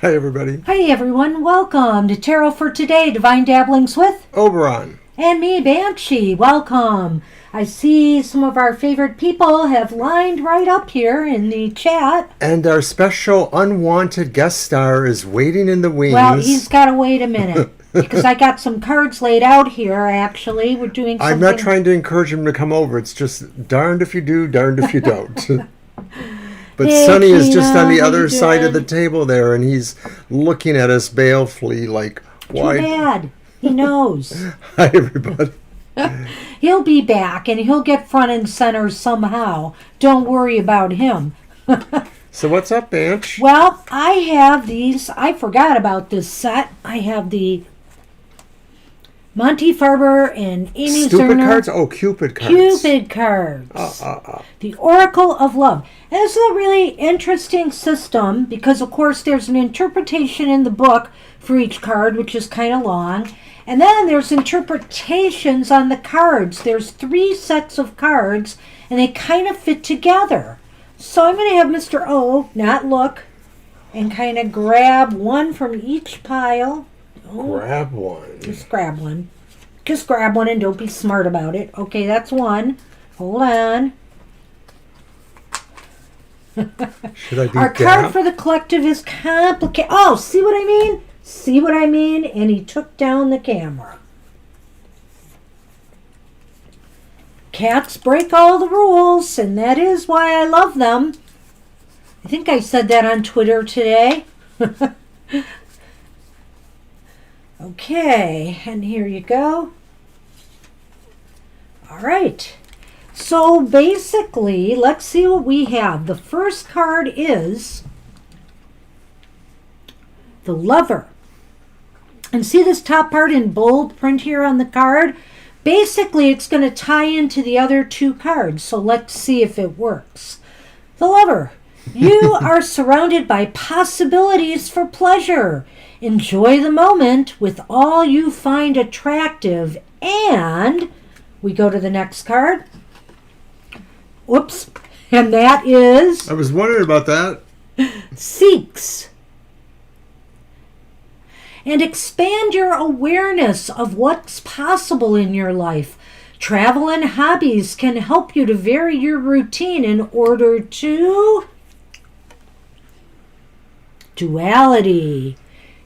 Hi, everybody. Hi, everyone. Welcome to Tarot for Today, Divine Dabblings with Oberon. and me, Banshee. Welcome. I see some of our favorite people have lined right up here in the chat. And our special unwanted guest star is waiting in the wings. Well, he's got to wait a minute because I got some cards laid out here, actually. We're doing something. I'm not trying to encourage him to come over. It's just darned if you do, darned if you don't. But Hey, Sonny is Tina, just on the how other you side of the doing? table there, and he's looking at us balefully like, why? Too bad. He knows. Hi, everybody. He'll be back and he'll get front and center somehow. Don't worry about him. So what's up, Banch? Well, I have these. I forgot about this set. I have the Monty Farber and Amy Stupid Zerner cards? Oh, Cupid cards. Cupid cards. The Oracle of Love. And this is a really interesting system because, of course, there's an interpretation in the book for each card, which is kind of long. And then there's interpretations on the cards. There's 3 sets of cards, and they kind of fit together. So I'm going to have Mr. O not look and kind of grab one from each pile. Oh, Grab one. just grab one. Just grab one and don't be smart about it. Okay, that's one. Hold on. Should I be Our card for the collective is complicated. Oh, see what I mean? See what I mean? And he took down the camera. Cats break all the rules, and that is why I love them. I think I said that on Twitter today. Okay, and here you go. All right. So basically, let's see what we have. The first card is the Lover. And see this top part in bold print here on the card? Basically, it's going to tie into the other 2 cards. So let's see if it works. The Lover. You are surrounded by possibilities for pleasure. Enjoy the moment with all you find attractive. And we go to the next card. Whoops. And that is I was wondering about that. Seeks. And expand your awareness of what's possible in your life. Travel and hobbies can help you to vary your routine in order to duality.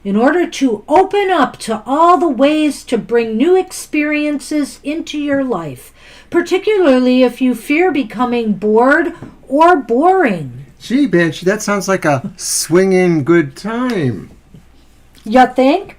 In order to open up to all the ways to bring new experiences into your life, particularly if you fear becoming bored or boring. Gee, Banshee, that sounds like a swinging good time. You think?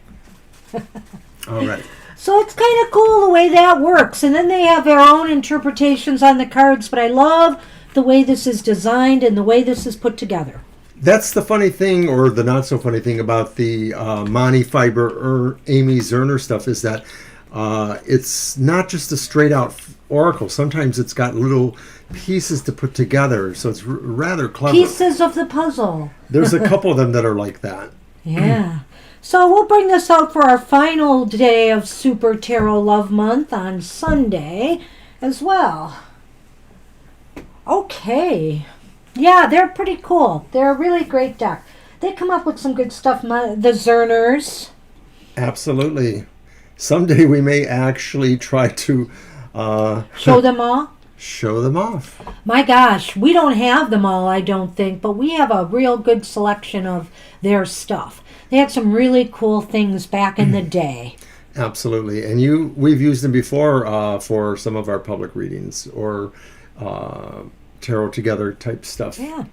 All right. So it's kind of cool the way that works. And then they have their own interpretations on the cards, but I love the way this is designed and the way this is put together. That's the funny thing, or the not so funny thing about the Monty Fiber or Amy Zerner stuff is that it's not just a straight out oracle. Sometimes it's got little pieces to put together, so it's rather clever. Pieces of the puzzle. There's a couple of them that are like that. Yeah. So we'll bring this out for our final day of Super Tarot Love Month on Sunday as well. Okay. Yeah, they're pretty cool. They're a really great deck. They come up with some good stuff. The Zerners. Absolutely. Someday we may actually try to Show them all. show them off. My gosh, we don't have them all, I don't think, but we have a real good selection of their stuff. They had some really cool things back in the day. Absolutely. And we've used them before for some of our public readings or tarot together type stuff. Yeah.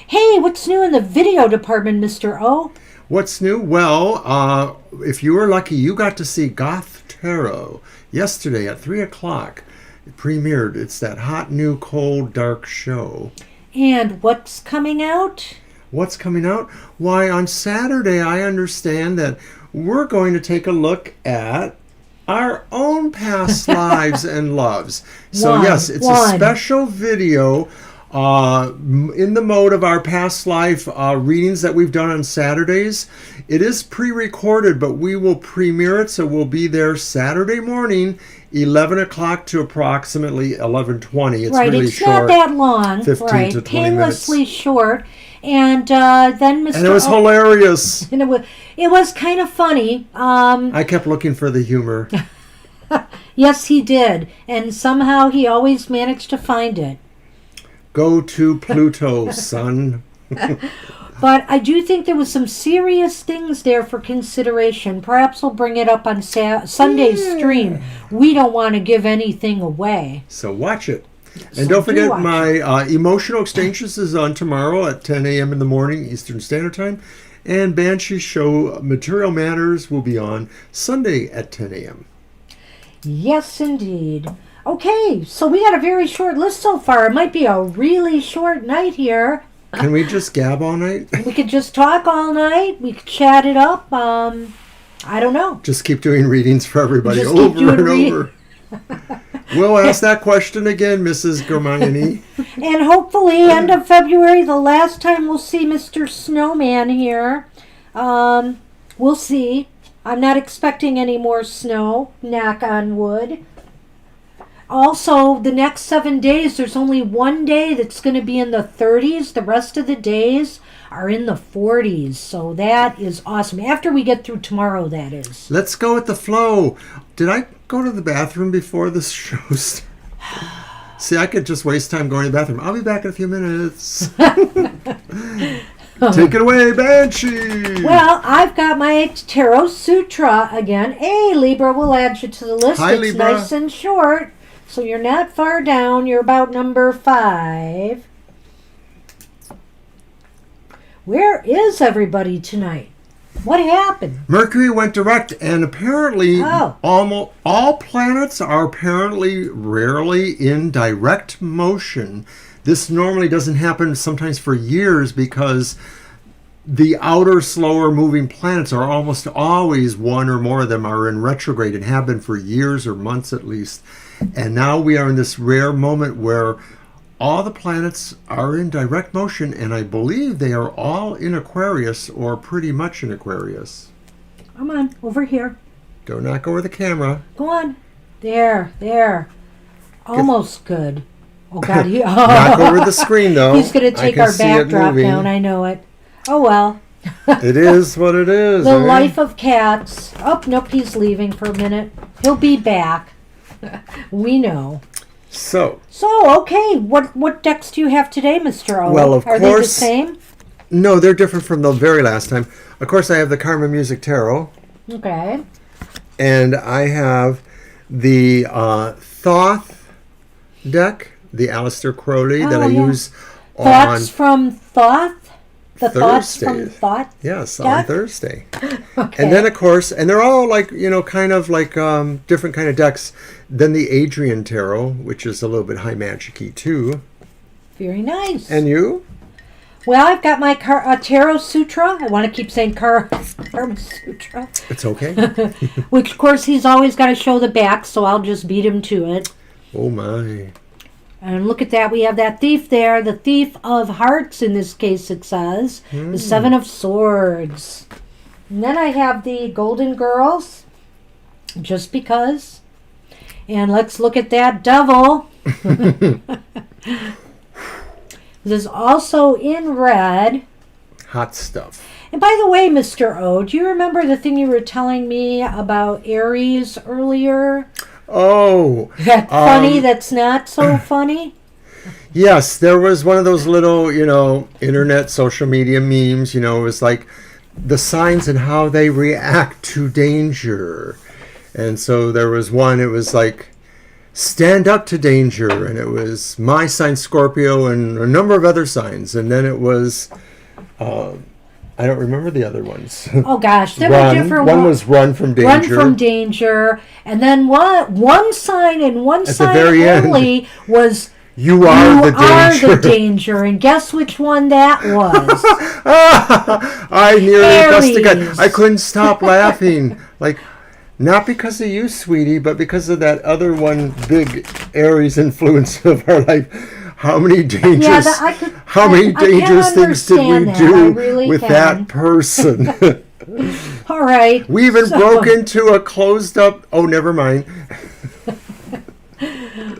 Hey, what's new in the video department, Mr. O? What's new? Well, if you were lucky, you got to see Goth Tarot yesterday at 3 o'clock. It premiered. It's that hot, new, cold, dark show. And what's coming out? What's coming out? Why, on Saturday, I understand that we're going to take a look at our own past lives and loves. So, yes, it's a special video in the mode of our past life readings that we've done on Saturdays. It is pre-recorded, but we will premiere it, so we'll be there Saturday morning, 11 o'clock to approximately 11:20. It's right, really it's short. not that long. 15 right, to 20 painlessly minutes. short. And then Mr. And it was hilarious. And it was kind of funny. I kept looking for the humor. Yes, he did. And somehow he always managed to find it. Go to Pluto, son. But I do think there was some serious things there for consideration. Perhaps we'll bring it up on Sunday's stream. We don't want to give anything away. So watch it. And don't forget, my Emotional Exchanges is on tomorrow at 10 a.m. in the morning, Eastern Standard Time. And Banshee Show Material Matters will be on Sunday at 10 a.m. Yes, indeed. Okay, so we got a very short list so far. It might be a really short night here. Can we just gab all night? We could just talk all night. We could chat it up. I don't know. Just keep doing readings for everybody over and over. We'll ask that question again, Mrs. Germani. And hopefully, end of February, the last time we'll see Mr. Snowman here. We'll see. I'm not expecting any more snow, knock on wood. Also, the next 7 days, there's only one day that's going to be in the 30s. The rest of the days are in the 40s. So that is awesome. After we get through tomorrow, that is. Let's go with the flow. Did I go to the bathroom before this show started? See, I could just waste time going to the bathroom. I'll be back in a few minutes. Take it away, Banshee. Well, I've got my Tarot Sutra again. Hey, Libra, we'll add you to the list. Hi, it's Libra. Nice and short. So you're not far down. You're about number 5. Where is everybody tonight? What happened? Mercury went direct, and apparently almost all planets are apparently rarely in direct motion. This normally doesn't happen sometimes for years because the outer, slower moving planets are almost always, one or more of them are in retrograde and have been for years or months at least. And now we are in this rare moment where all the planets are in direct motion, and I believe they are all in Aquarius or pretty much in Aquarius. Come on, over here. Don't knock over the camera. Go on. There. Almost good. Oh, God. Knock over the screen, though. He's going to take our backdrop down. I know it. Oh, well. It is what it is. The life of cats. Oh, nope, he's leaving for a minute. He'll be back. We know. So okay. What decks do you have today, Mr. O? Well, of course. Are they the same? No, they're different from the very last time. Of course, I have the Karma Music Tarot. Okay. And I have the Thoth deck, the Aleister Crowley that I use Thoughts from Thoth? The Thursday. Thoughts from Thoth? Yes, deck? on Thursday. Okay. And then, of course, and they're all like, kind of like different kind of decks. Then the Adrian Tarot, which is a little bit high magic-y too. Very nice. And you? Well, I've got my Tarot Sutra. I want to keep saying Karma Sutra. It's okay. Which, of course, he's always got to show the back, so I'll just beat him to it. Oh, my. And look at that. We have that thief there. The Thief of Hearts, in this case, it says. The 7 of Swords. And then I have the Golden Girls, just because. And let's look at that Devil. This is also in red. Hot stuff. And by the way, Mr. O, do you remember the thing you were telling me about Aries earlier? Oh. That funny that's not so funny? Yes, there was one of those little, internet social media memes, it was like the signs and how they react to danger. And so there was one, it was like, stand up to danger. And it was my sign, Scorpio, and a number of other signs. And then it was, I don't remember the other ones. Oh, gosh. There were different ones. One was run from danger. Run from danger. And then one sign and one at sign the very only end was... You are the danger. And guess which one that was? I nearly busted a gut. Aries. I couldn't stop laughing. Like, not because of you, sweetie, but because of that other one big Aries influence of our life. How many dangerous, things did we do with that person? All right. We even broke into a closed up. Oh, never mind.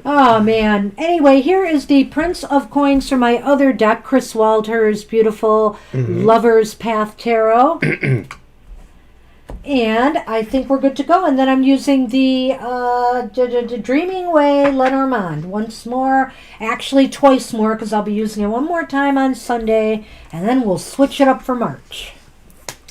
Oh, man. Anyway, here is the Prince of Coins from my other deck, Chris Walter's beautiful Lover's Path Tarot. And I think we're good to go. And then I'm using the Dreaming Way Lenormand once more. Actually, twice more, because I'll be using it one more time on Sunday. And then we'll switch it up for March.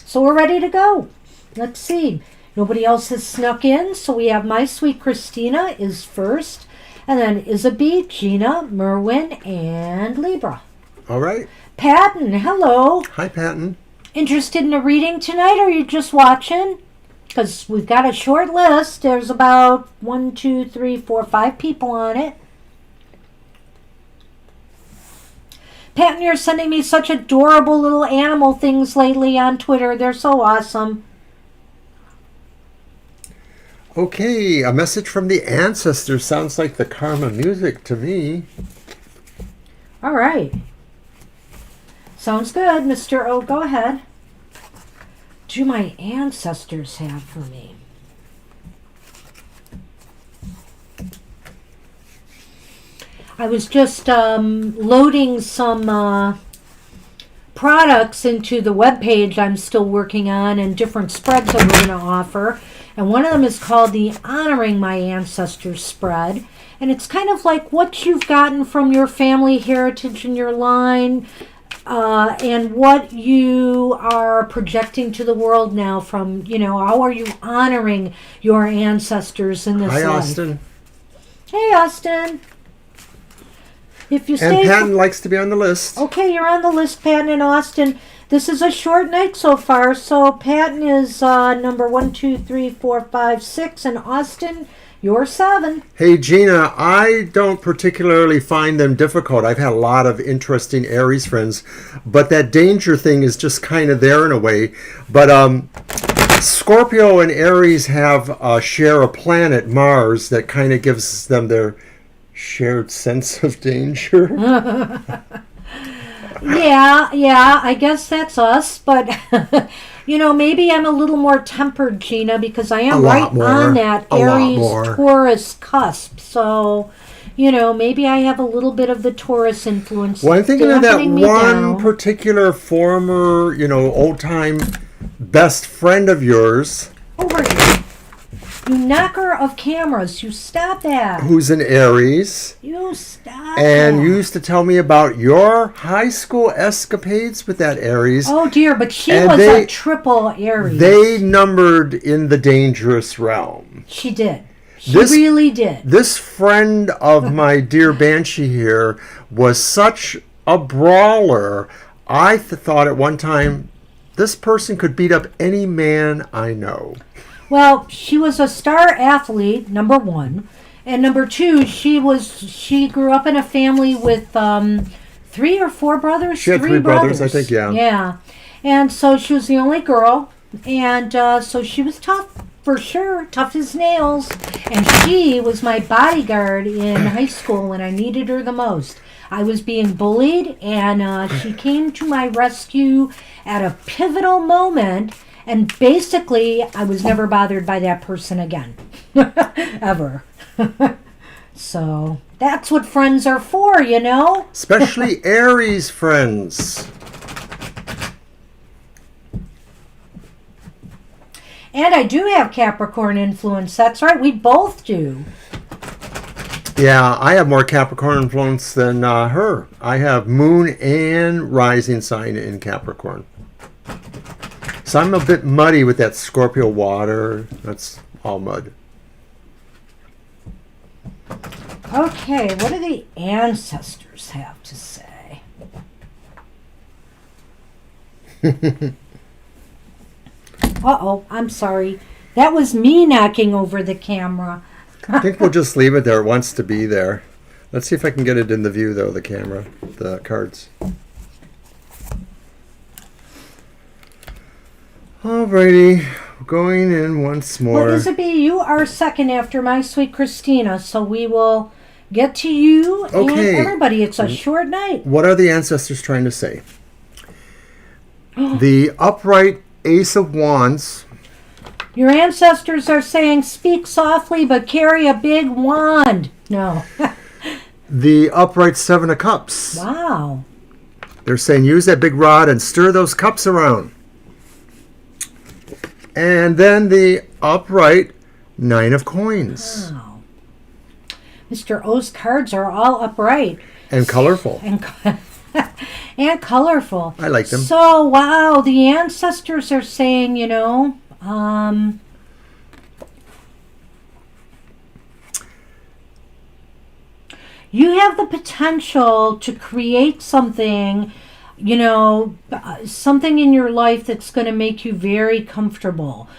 So we're ready to go. Let's see. Nobody else has snuck in. So we have My Sweet Christina is first. And then Isabel, Gina, Merwin, and Libra. All right. Patton, hello. Hi, Patton. Interested in a reading tonight, or are you just watching? Because we've got a short list. There's about 1, 2, 3, 4, 5 people on it. Patton, you're sending me such adorable little animal things lately on Twitter. They're so awesome. Okay, a message from the ancestors. Sounds like the karma music to me. All right. Sounds good, Mr. O. Go ahead. Do my ancestors have for me? I was just loading some products into the webpage I'm still working on and different spreads that we're going to offer. And one of them is called the Honoring My Ancestors spread. And it's kind of like what you've gotten from your family heritage and your line, and what you are projecting to the world now from, how are you honoring your ancestors in this life? Hi, Austin. Hey, Austin. If you stay... And Patton likes to be on the list. Okay, you're on the list, Patton and Austin. This is a short night so far, so Patton is number 1, 2, 3, 4, 5, 6, and Austin, you're 7. Hey, Gina, I don't particularly find them difficult. I've had a lot of interesting Aries friends, but that danger thing is just kind of there in a way. But Scorpio and Aries share a planet, Mars, that kind of gives them their shared sense of danger. Yeah, I guess that's us, but maybe I'm a little more tempered, Gina, because I am right on that Aries-Taurus cusp. So, maybe I have a little bit of the Taurus influence. Well, I'm thinking of that one particular former, old-time best friend of yours. Over here. You knocker of cameras. You stop that. Who's an Aries. You stop And you used to tell me about your high school escapades with that Aries. Oh, dear, but she was a triple Aries. They numbered in the dangerous realm. She did. She really did. This friend of my dear Banshee here was such a brawler. I thought at one time, this person could beat up any man I know. Well, she was a star athlete, number 1. And number 2, she grew up in a family with 3 or 4 brothers? She had 3 brothers, I think, yeah. Yeah. And so she was the only girl. And so she was tough, for sure. Tough as nails. And she was my bodyguard in high school when I needed her the most. I was being bullied, and she came to my rescue at a pivotal moment. And basically, I was never bothered by that person again. Ever. So, that's what friends are for, Especially Aries friends. And I do have Capricorn influence. That's right, we both do. Yeah, I have more Capricorn influence than her. I have moon and rising sign in Capricorn. So I'm a bit muddy with that Scorpio water. That's all mud. Okay, what do the ancestors have to say? Uh-oh, I'm sorry. That was me knocking over the camera. I think we'll just leave it there. It wants to be there. Let's see if I can get it in the view, though, the camera, the cards. Alrighty, going in once more. Well, Isabel, you are second after My Sweet Christina, so we will get to you and everybody. It's a short night. What are the ancestors trying to say? The upright Ace of Wands. Your ancestors are saying, speak softly, but carry a big wand. No. The upright Seven of Cups. Wow. They're saying use that big rod and stir those cups around. And then the upright Nine of Coins. Wow. Mr. O's cards are all upright. And colorful. And colorful. I like them. So, wow, the ancestors are saying, you have the potential to create something, something in your life that's going to make you very comfortable.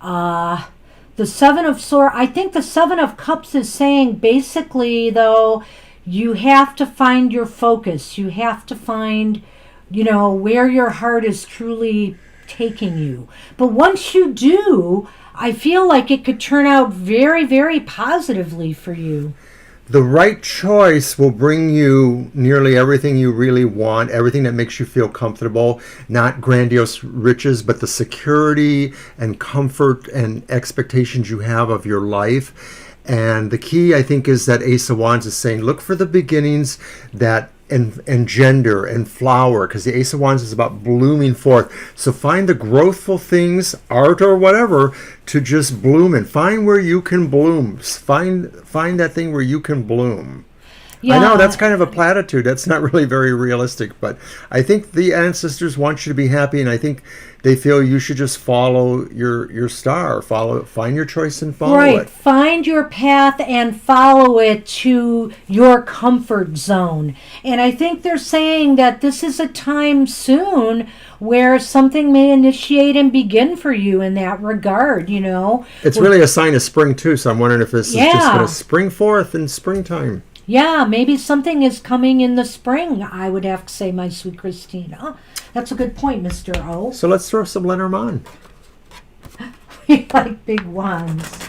The Seven of Swords, I think the Seven of Cups is saying basically, though, you have to find your focus. You have to find, where your heart is truly taking you. But once you do, I feel like it could turn out very, very positively for you. The right choice will bring you nearly everything you really want, everything that makes you feel comfortable, not grandiose riches, but the security and comfort and expectations you have of your life. And the key, I think, is that Ace of Wands is saying, look for the beginnings that engender and flower, because the Ace of Wands is about blooming forth. So find the growthful things, art or whatever, to just bloom and find where you can bloom. Find that thing where you can bloom. Yeah. I know that's kind of a platitude. That's not really very realistic, but I think the ancestors want you to be happy, and I think they feel you should just follow your star. Find your choice and follow it. Right. Find your path and follow it to your comfort zone. And I think they're saying that this is a time soon where something may initiate and begin for you in that regard, It's really a sign of spring, too, so I'm wondering if this is just going to spring forth in springtime. Yeah, maybe something is coming in the spring, I would have to say, my sweet Christina. That's a good point, Mr. O. So let's throw some Lenormand. We like big wands.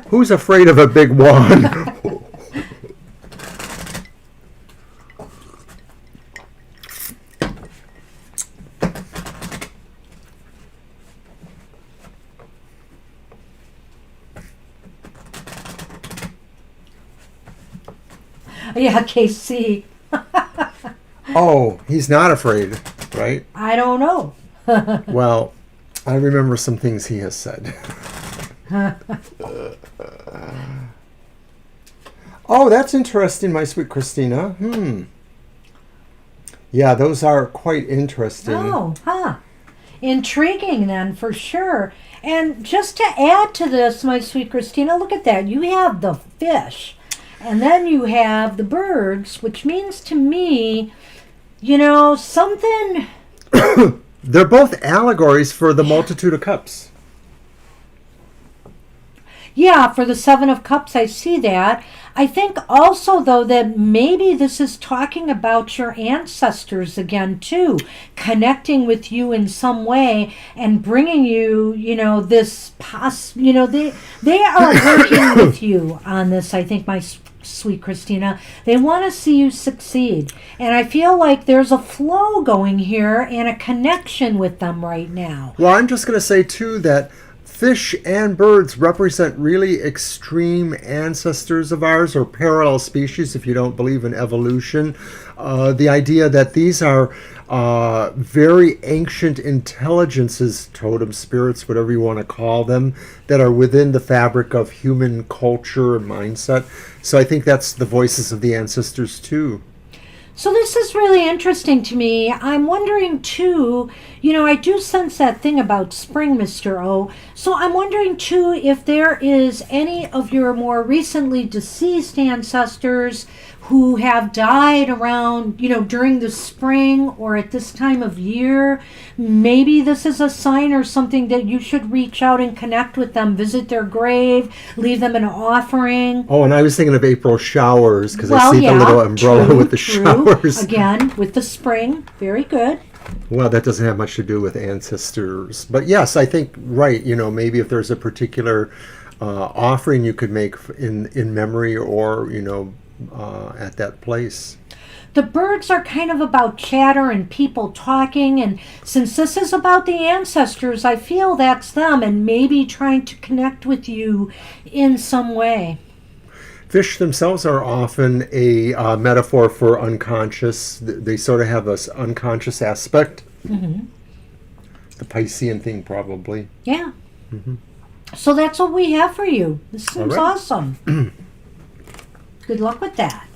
Who's afraid of a big wand? Yeah, KC. Oh, he's not afraid, right? I don't know. Well, I remember some things he has said. Oh, that's interesting, my sweet Christina. Yeah, those are quite interesting. Oh, intriguing then, for sure. And just to add to this, my sweet Christina, look at that. You have the fish. And then you have the birds, which means to me, something... They're both allegories for the multitude of cups. Yeah, for the Seven of Cups, I see that. I think also, though, that maybe this is talking about your ancestors again, too, connecting with you in some way and bringing you, this they are working with you on this, I think, my sweet Christina. They want to see you succeed. And I feel like there's a flow going here and a connection with them right now. Well, I'm just going to say, too, that fish and birds represent really extreme ancestors of ours, or parallel species if you don't believe in evolution. The idea that these are very ancient intelligences, totem spirits, whatever you want to call them, that are within the fabric of human culture and mindset. So I think that's the voices of the ancestors too. So this is really interesting to me. I'm wondering too, I do sense that thing about spring, Mr. O. So I'm wondering too if there is any of your more recently deceased ancestors who have died around, during the spring or at this time of year. Maybe this is a sign or something that you should reach out and connect with them, visit their grave, leave them an offering. Oh, and I was thinking of April showers, because I see the little umbrella with the showers. Again, with the spring. Very good. Well, that doesn't have much to do with ancestors. But yes, I think, right, maybe if there's a particular offering you could make in memory or, at that place. The birds are kind of about chatter and people talking, and since this is about the ancestors, I feel that's them and maybe trying to connect with you in some way. Fish themselves are often a metaphor for unconscious. They sort of have this unconscious aspect. Mm-hmm. The Piscean thing, probably. Yeah. Mm-hmm. So that's what we have for you. This seems awesome. Good luck with that.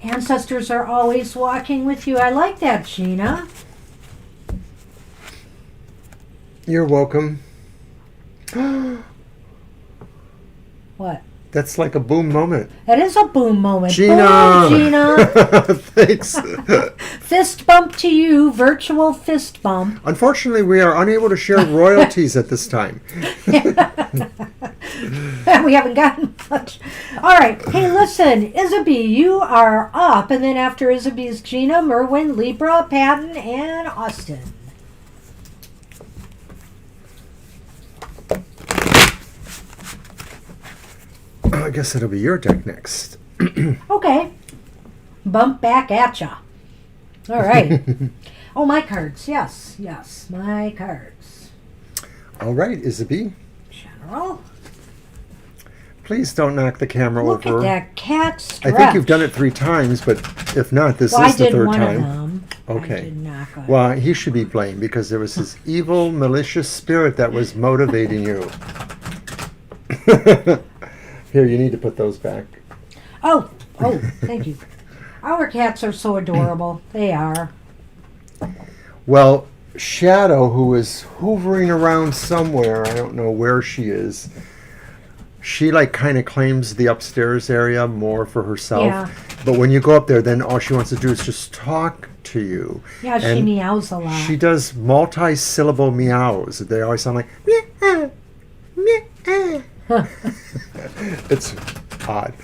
Ancestors are always walking with you. I like that, Gina. You're welcome. What? That's like a boom moment. That is a boom moment. Gina! Boom, Gina! Thanks. Fist bump to you, virtual fist bump. Unfortunately, we are unable to share royalties at this time. We haven't gotten much. All right. Hey, listen, Isabie, you are up. And then after Isabie's Gina, Merwin, Libra, Patton, and Austin. I guess it'll be your deck next. Okay. Bump back at ya. All right. Oh, my cards. Yes, my cards. All right, Isabie. General. Please don't knock the camera Look over. Look at that cat stretch. I think you've done it 3 times, but if not, this is the third time. I did one of them. Okay. I did knock it. Well, he should be blamed because there was his evil, malicious spirit that was motivating you. Here, you need to put those back. Oh, thank you. Our cats are so adorable. They are. Well, Shadow, who is hovering around somewhere, I don't know where she is, she like kind of claims the upstairs area more for herself. Yeah. But when you go up there, then all she wants to do is just talk to you. Yeah, she meows a lot. She does multi-syllable meows. They always sound like meow, meow. It's odd.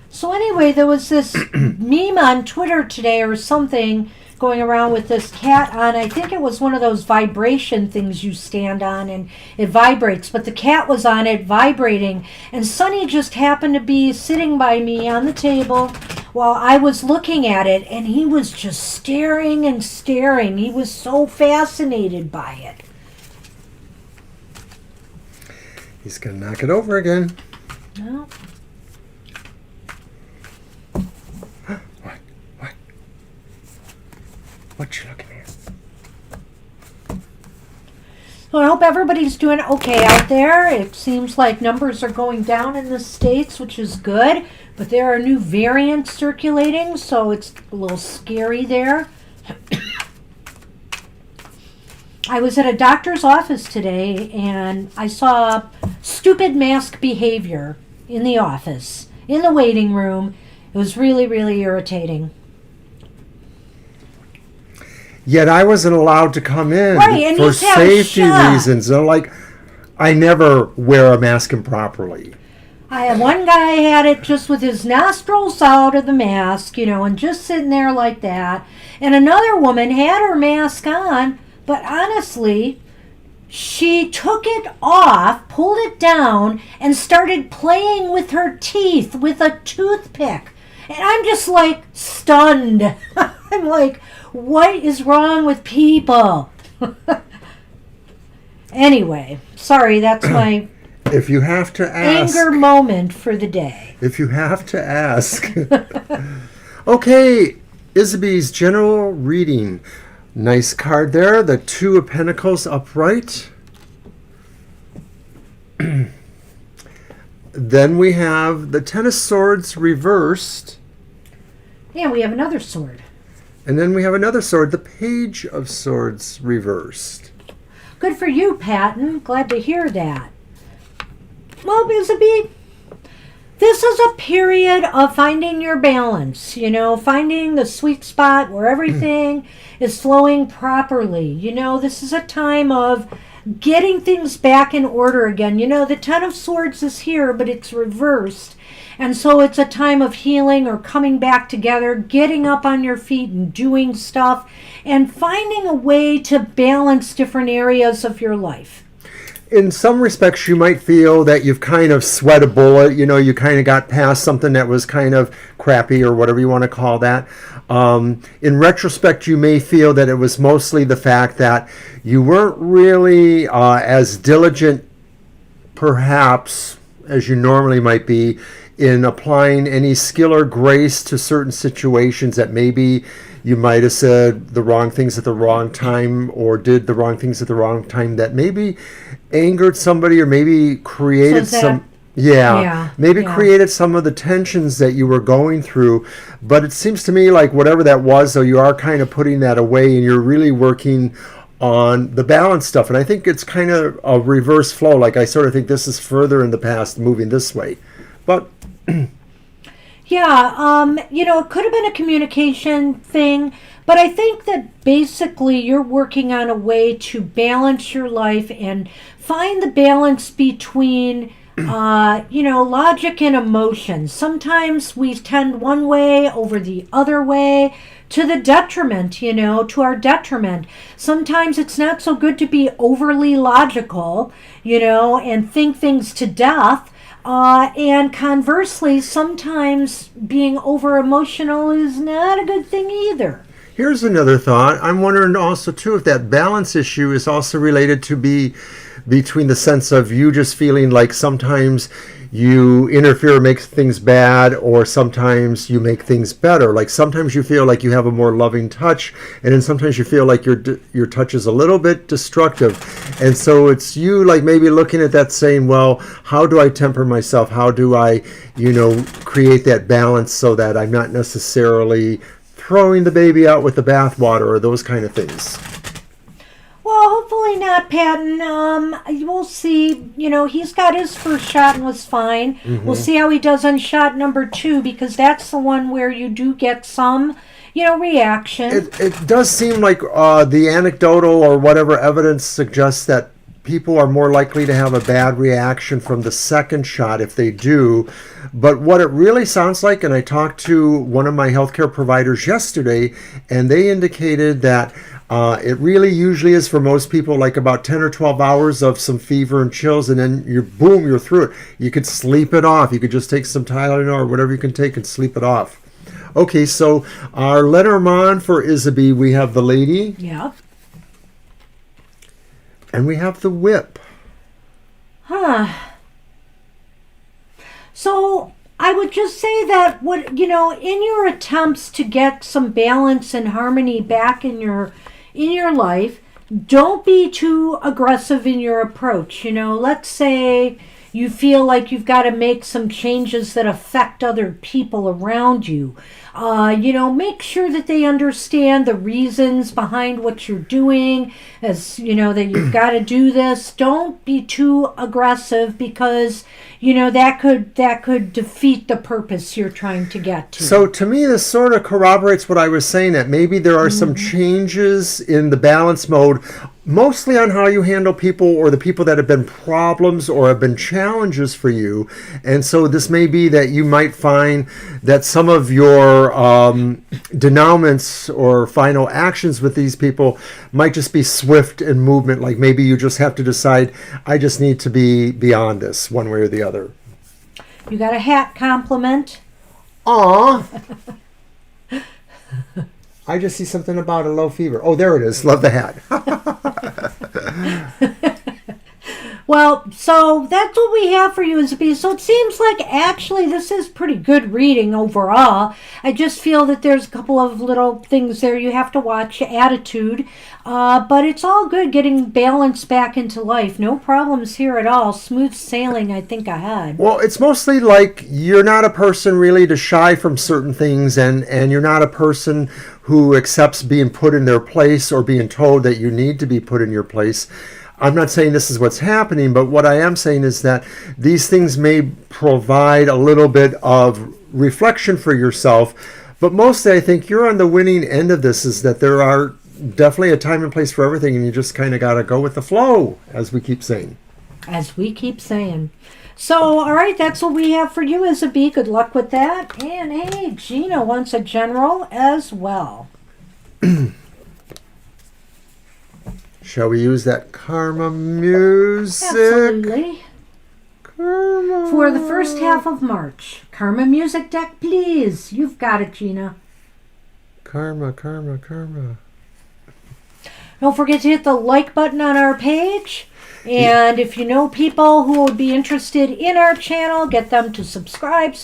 So anyway, there was this meme on Twitter today or something going around with this cat on. I think it was one of those vibration things you stand on and it vibrates. But the cat was on it vibrating. And Sonny just happened to be sitting by me on the table while I was looking at it. And he was just staring and staring. He was so fascinated by it. He's going to knock it over again. No. What you looking at? Well, I hope everybody's doing okay out there. It seems like numbers are going down in the States, which is good. But there are new variants circulating, so it's a little scary there. I was at a doctor's office today, and I saw stupid mask behavior in the office, in the waiting room. It was really, really irritating. Yet I wasn't allowed to come in for safety reasons. So, like, I never wear a mask improperly. I had one guy had it just with his nostrils out of the mask, and just sitting there like that. And another woman had her mask on, but honestly, she took it off, pulled it down, and started playing with her teeth with a toothpick. And I'm just like stunned. I'm like, what is wrong with people? Anyway, sorry, that's my if you have to ask, anger moment for the day. If you have to ask. Okay, Isabie's general reading. Nice card there. The 2 of Pentacles upright. Then we have the 10 of Swords reversed. Yeah, we have another sword. And then we have another sword, the Page of Swords reversed. Good for you, Patton. Glad to hear that. Well, Isabie, this is a period of finding your balance, finding the sweet spot where everything is flowing properly. This is a time of getting things back in order again. The 10 of Swords is here, but it's reversed. And so it's a time of healing or coming back together, getting up on your feet and doing stuff, and finding a way to balance different areas of your life. In some respects, you might feel that you've kind of sweat a bullet. You kind of got past something that was kind of crappy or whatever you want to call that. In retrospect, you may feel that it was mostly the fact that you weren't really as diligent perhaps, as you normally might be, in applying any skill or grace to certain situations that maybe you might have said the wrong things at the wrong time or did the wrong things at the wrong time that maybe angered somebody or maybe created created some of the tensions that you were going through. But it seems to me like whatever that was, though, you are kind of putting that away and you're really working on the balance stuff. And I think it's kind of a reverse flow. Like I sort of think this is further in the past moving this way. But it could have been a communication thing, but I think that basically you're working on a way to balance your life and find the balance between, logic and emotion. Sometimes we tend one way over the other way to the detriment, to our detriment. Sometimes it's not so good to be overly logical, and think things to death. And conversely, sometimes being over emotional is not a good thing either. Here's another thought. I'm wondering also, too, if that balance issue is also related to between the sense of you just feeling like sometimes you interfere or make things bad, or sometimes you make things better. Like sometimes you feel like you have a more loving touch, and then sometimes you feel like your touch is a little bit destructive. And so it's you like maybe looking at that saying, well, how do I temper myself? How do I, create that balance so that I'm not necessarily throwing the baby out with the bathwater or those kind of things? Well, hopefully not, Patton. We'll see. He's got his first shot and was fine. Mm-hmm. We'll see how he does on shot number 2, because that's the one where you do get some, reaction. It does seem like the anecdotal or whatever evidence suggests that people are more likely to have a bad reaction from the second shot if they do. But what it really sounds like, and I talked to one of my healthcare providers yesterday, and they indicated that it really usually is for most people like about 10 or 12 hours of some fever and chills, and then you're through it. You could sleep it off. You could just take some Tylenol or whatever you can take and sleep it off. Okay, so our Lenormand for Isaby, we have the lady. Yeah. And we have the whip. So I would just say that in your attempts to get some balance and harmony back in your life, don't be too aggressive in your approach. Let's say you feel like you've got to make some changes that affect other people around you. Make sure that they understand the reasons behind what you're doing, as that you've got to do this. Don't be too aggressive, because that could defeat the purpose you're trying to get to. So to me, this sort of corroborates what I was saying, that maybe there are some changes in the balance mode, mostly on how you handle people or the people that have been problems or have been challenges for you. And so this may be that you might find that some of your denouements or final actions with these people might just be swift in movement. Like maybe you just have to decide, I just need to be beyond this one way or the other. You got a hat compliment? Aw. I just see something about a low fever. Oh, there it is. Love the hat. Well, so that's what we have for you, Isaby. So it seems like actually this is pretty good reading overall. I just feel that there's a couple of little things there you have to watch. Attitude. But it's all good getting balance back into life. No problems here at all. Smooth sailing, I think, ahead. Well, it's mostly like you're not a person really to shy from certain things, and you're not a person who accepts being put in their place or being told that you need to be put in your place. I'm not saying this is what's happening, but what I am saying is that these things may provide a little bit of reflection for yourself. But mostly I think you're on the winning end of this, is that there are definitely a time and place for everything, and you just kind of got to go with the flow, as we keep saying. As we keep saying. So, all right, that's what we have for you, Isaby. Good luck with that. And, hey, Gina wants a general as well. Shall we use that karma music? Absolutely. Karma. For the first half of March. Karma music deck, please. You've got it, Gina. Karma, karma, karma. Don't forget to hit the like button on our page. And if you know people who would be interested in our channel, get them to subscribe.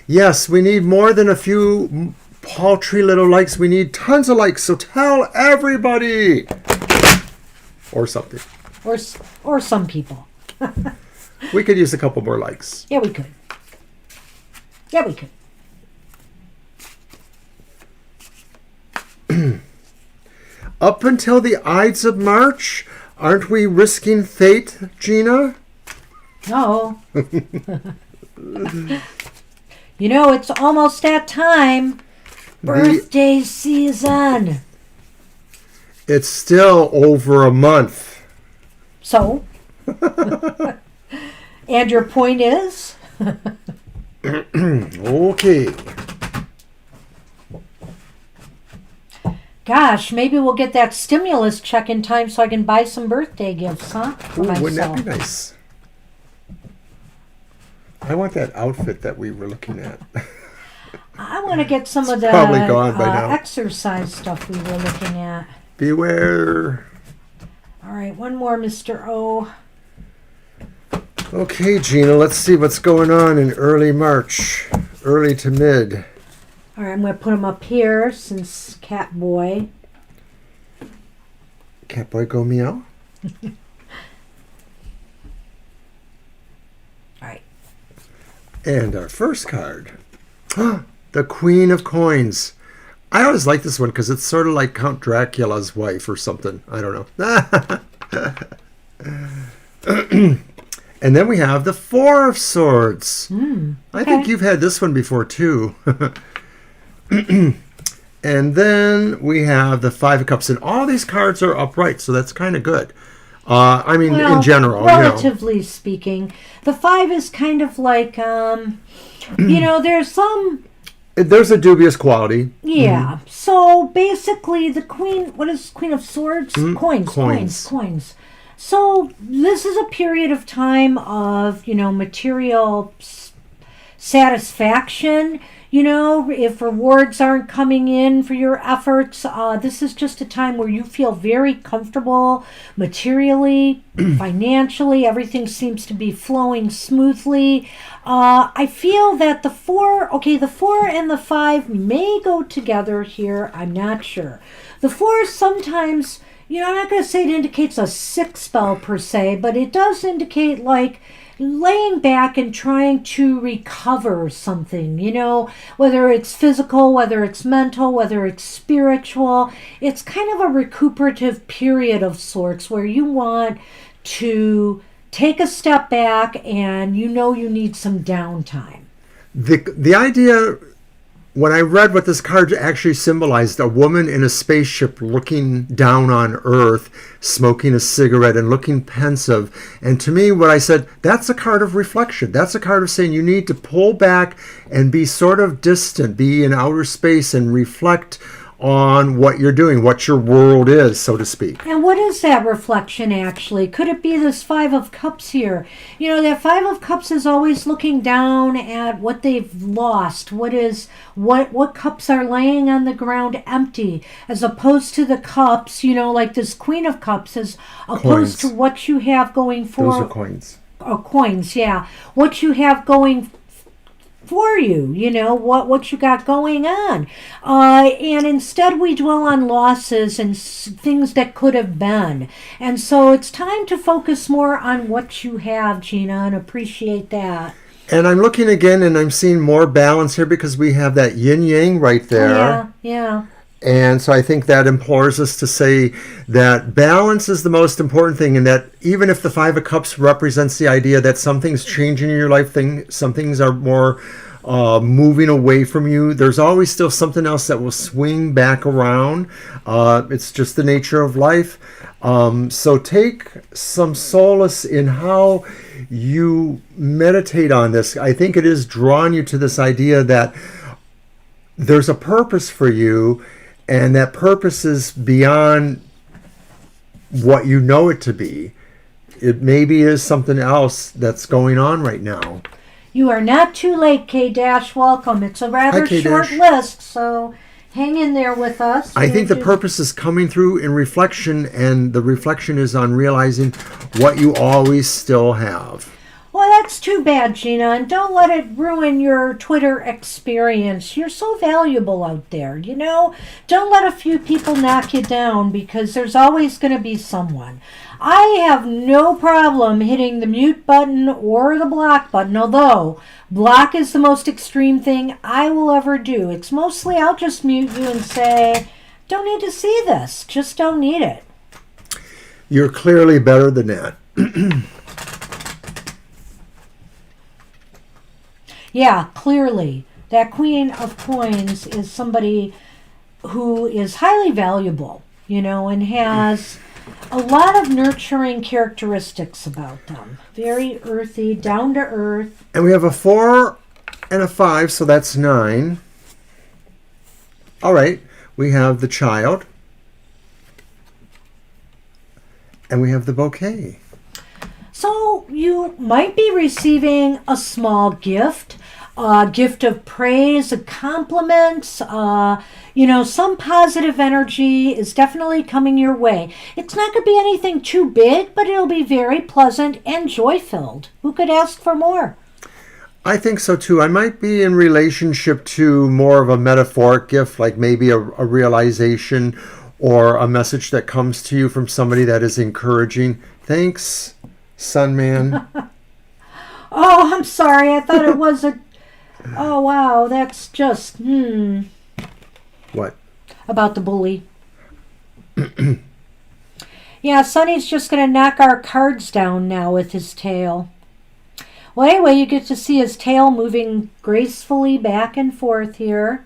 Yes, we need more than a few paltry little likes. We need tons of likes. So tell everybody. Or something. Or some people. We could use a couple more likes. Yeah, we could. Up until the Ides of March, aren't we risking fate, Gina? No. You know, it's almost that time. Birthday season. It's still over a month. So? And your point is? Okay. Gosh, maybe we'll get that stimulus check in time so I can buy some birthday gifts, huh? For myself. Wouldn't that be nice? I want that outfit that we were looking at. I want to get some of the probably gone by now. Exercise stuff we were looking at. Beware. All right, one more, Mr. O. Okay, Gina, let's see what's going on in early March. Early to mid. All right, I'm going to put them up here since Catboy. Catboy go meow. All right. And our first card. The Queen of Coins. I always like this one because it's sort of like Count Dracula's wife or something. I don't know. And then we have the Four of Swords. Okay. I think you've had this one before too. And then we have the Five of Cups. And all these cards are upright, so that's kind of good. I mean, in general. Relatively speaking. The Five is kind of like, there's a dubious quality. Yeah. Mm-hmm. So basically the Queen, what is Queen of Swords? Coins. So this is a period of time of, material satisfaction. If rewards aren't coming in for your efforts, this is just a time where you feel very comfortable materially, financially. Everything seems to be flowing smoothly. I feel that the four and the five may go together here. I'm not sure. The four sometimes, I'm not going to say it indicates a sick spell per se, but it does indicate like laying back and trying to recover something, whether it's physical, whether it's mental, whether it's spiritual. It's kind of a recuperative period of sorts where you want to take a step back and you need some downtime. The idea, when I read what this card actually symbolized, a woman in a spaceship looking down on Earth, smoking a cigarette and looking pensive. And to me, what I said, that's a card of reflection. That's a card of saying you need to pull back and be sort of distant, be in outer space and reflect on what you're doing, what your world is, so to speak. And what is that reflection actually? Could it be this Five of Cups here? That Five of Cups is always looking down at what they've lost. What cups are laying on the ground empty, as opposed to the cups, like this Queen of Cups, as opposed to what you have going for. Those are coins. Oh, coins, yeah. What you have going for you, what you got going on. And instead we dwell on losses and things that could have been. And so it's time to focus more on what you have, Gina, and appreciate that. And I'm looking again and I'm seeing more balance here because we have that yin-yang right there. Yeah. And so I think that implores us to say that balance is the most important thing, and that even if the Five of Cups represents the idea that something's changing in your life, some things are more moving away from you, there's always still something else that will swing back around. It's just the nature of life. So take some solace in how you meditate on this. I think it is drawing you to this idea that there's a purpose for you, and that purpose is beyond what you know it to be. It maybe is something else that's going on right now. You are not too late, K-Dash. Welcome. It's a rather short list, so hang in there with us. I think the purpose is coming through in reflection, and the reflection is on realizing what you always still have. Well, that's too bad, Gina, and don't let it ruin your Twitter experience. You're so valuable out there, you know? Don't let a few people knock you down, because there's always going to be someone. I have no problem hitting the mute button or the block button, although block is the most extreme thing I will ever do. It's mostly I'll just mute you and say, don't need to see this. Just don't need it. You're clearly better than that. Yeah, clearly. That Queen of Coins is somebody who is highly valuable, you know, and has a lot of nurturing characteristics about them. Very earthy, down to earth. And we have a 4 and a 5, so that's 9. All right, we have the child. And we have the bouquet. So you might be receiving a small gift, a gift of praise, a compliment, some positive energy is definitely coming your way. It's not going to be anything too big, but it'll be very pleasant and joy-filled. Who could ask for more? I think so too. I might be in relationship to more of a metaphoric gift, like maybe a realization or a message that comes to you from somebody that is encouraging. Thanks, Sunman. Oh, I'm sorry. I thought it was a... Oh, wow. That's just... What? About the bully. Yeah, Sonny's just going to knock our cards down now with his tail. Well, anyway, you get to see his tail moving gracefully back and forth here.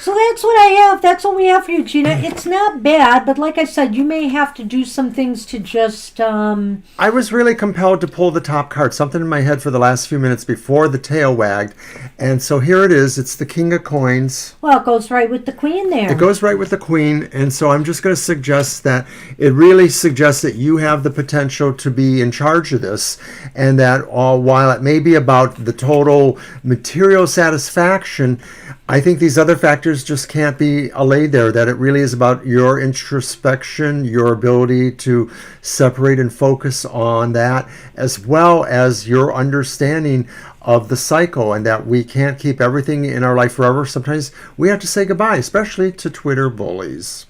So that's what I have. That's what we have for you, Gina. It's not bad, but like I said, you may have to do some things to just... I was really compelled to pull the top card, something in my head for the last few minutes before the tail wagged. And so here it is. It's the King of Coins. Well, it goes right with the Queen there. It goes right with the Queen. And so I'm just going to suggest that it really suggests that you have the potential to be in charge of this. And that while it may be about the total material satisfaction, I think these other factors just can't be allayed there, that it really is about your introspection, your ability to separate and focus on that, as well as your understanding of the cycle, and that we can't keep everything in our life forever. Sometimes we have to say goodbye, especially to Twitter bullies.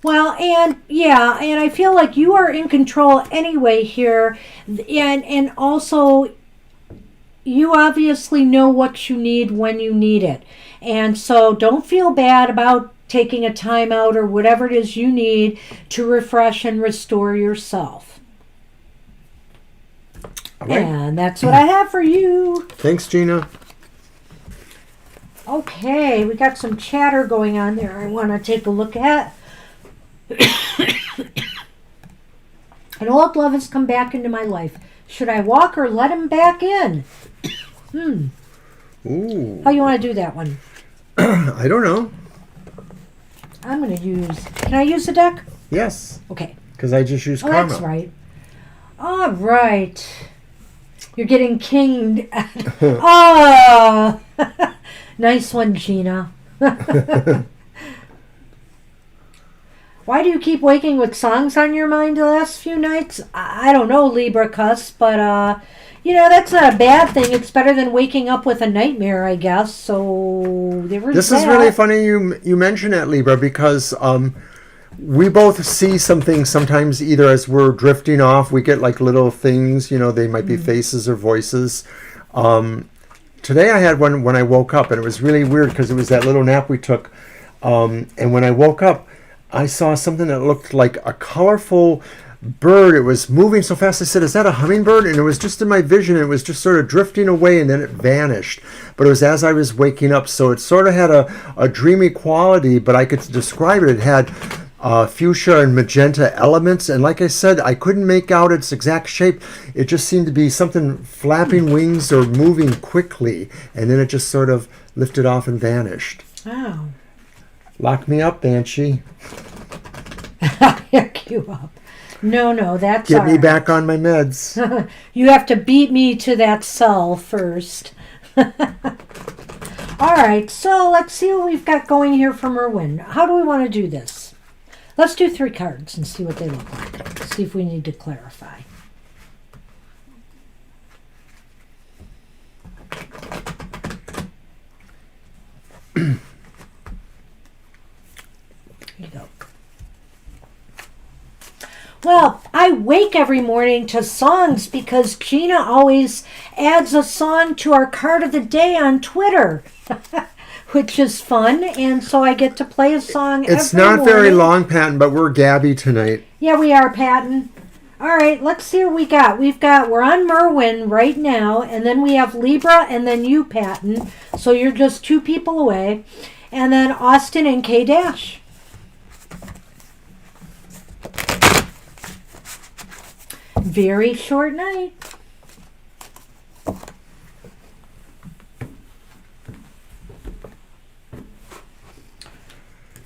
Well, and I feel like you are in control anyway here, and also you obviously know what you need when you need it. And so don't feel bad about taking a time out or whatever it is you need to refresh and restore yourself. All right. And that's what I have for you. Thanks, Gina. Okay, we got some chatter going on there I want to take a look at. An old love has come back into my life. Should I walk or let him back in? Ooh. How you want to do that one? I don't know. I'm going to use... Can I use the deck? Yes. Okay. Because I just used karma. That's right. All right. You're getting kinged. Oh! Nice one, Gina. Why do you keep waking with songs on your mind the last few nights? I don't know, Libra cuss, but, that's not a bad thing. It's better than waking up with a nightmare, I guess. So, this is really funny you mention that, Libra, because we both see some things sometimes either as we're drifting off. We get like little things, they might be faces or voices. Today I had one when I woke up, and it was really weird because it was that little nap we took. And when I woke up, I saw something that looked like a colorful bird. It was moving so fast. I said, is that a hummingbird? And it was just in my vision. It was just sort of drifting away, and then it vanished. But it was as I was waking up. So it sort of had a dreamy quality, but I could describe it. It had fuchsia and magenta elements. And like I said, I couldn't make out its exact shape. It just seemed to be something flapping wings or moving quickly. And then it just sort of lifted off and vanished. Oh. Lock me up, Banshee. Pick you up. No, that's Get me back on my meds. You have to beat me to that cell first. All right, so let's see what we've got going here for Merwin. How do we want to do this? Let's do 3 cards and see what they look like. See if we need to clarify. Here you go. Well, I wake every morning to songs because Gina always adds a song to our card of the day on Twitter, which is fun. And so I get to play a song It's every not morning. very long, Patton, but we're Gabby tonight. Yeah, we are, Patton. All right, let's see what we got. We're on Merwin right now, and then we have Libra, and then you, Patton. So you're just 2 people away. And then Austin and K-Dash. Very short night.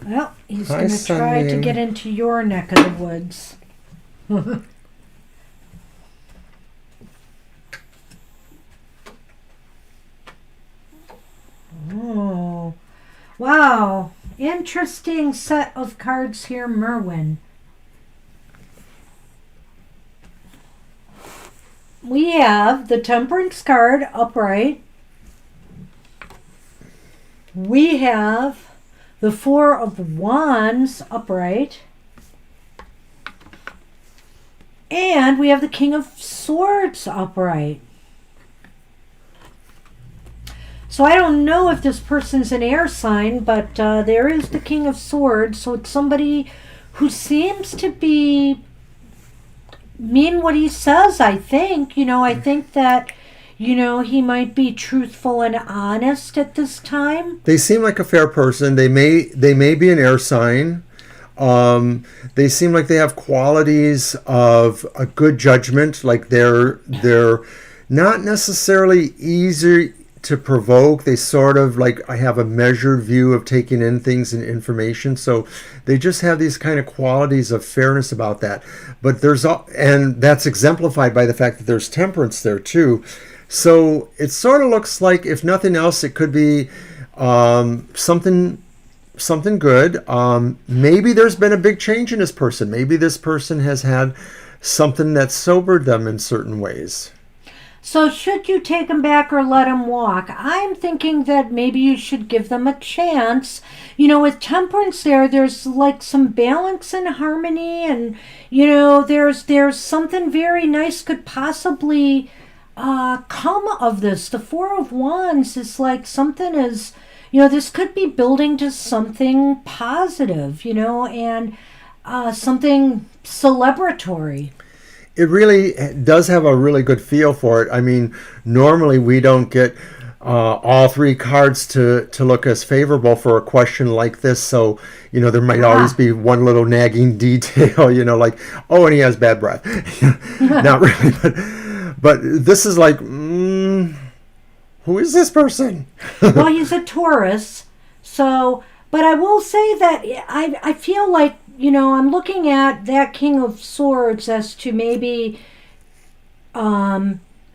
Well, he's going to try to get into your neck of the woods. Oh, wow. Interesting set of cards here, Merwin. We have the Temperance card upright. We have the 4 of Wands upright. And we have the King of Swords upright. So I don't know if this person's an air sign, but there is the King of Swords. So it's somebody who seems to be mean what he says, I think. I think that, he might be truthful and honest at this time. They seem like a fair person. They may be an air sign. They seem like they have qualities of a good judgment. Like they're not necessarily easy to provoke. They sort of I have a measured view of taking in things and information. So they just have these kind of qualities of fairness about that. But and that's exemplified by the fact that there's temperance there too. So it sort of looks like, if nothing else, it could be something good. Maybe there's been a big change in this person. Maybe this person has had something that sobered them in certain ways. So should you take them back or let them walk? I'm thinking that maybe you should give them a chance. With temperance there's some balance and harmony, and there's something very nice could possibly come of this. The 4 of Wands is something is, this could be building to something positive, and something celebratory. It really does have a really good feel for it. I mean, normally we don't get all 3 cards to look as favorable for a question like this. So, there might always be one little nagging detail, oh, and he has bad breath. Not really, but this is who is this person? Well, he's a Taurus. So, but I will say that I feel like, I'm looking at that King of Swords as to maybe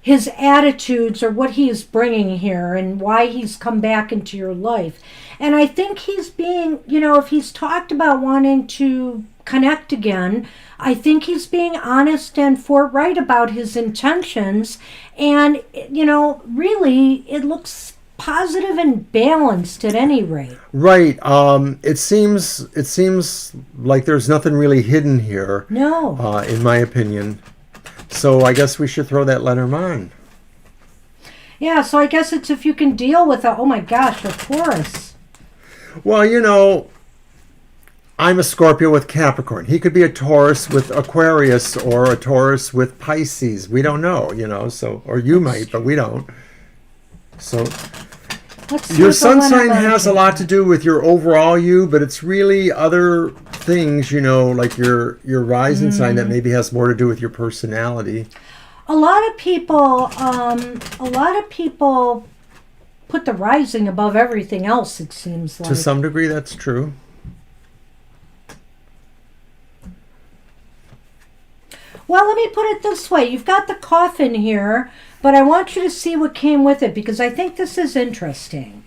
his attitudes or what he is bringing here and why he's come back into your life. And I think he's being, if he's talked about wanting to connect again, I think he's being honest and forthright about his intentions. And, really, it looks positive and balanced at any rate. Right. It seems like there's nothing really hidden here. No. In my opinion. So I guess we should throw that letter on. Yeah, so I guess it's if you can deal with oh my gosh, a Taurus. Well, I'm a Scorpio with Capricorn. He could be a Taurus with Aquarius or a Taurus with Pisces. We don't know, so, or you might, but we don't. So your sun sign has a lot to do with your overall you, but it's really other things, like your rising sign that maybe has more to do with your personality. A lot of people put the rising above everything else, it seems like. To some degree, that's true. Well, let me put it this way. You've got the coffin here, but I want you to see what came with it because I think this is interesting.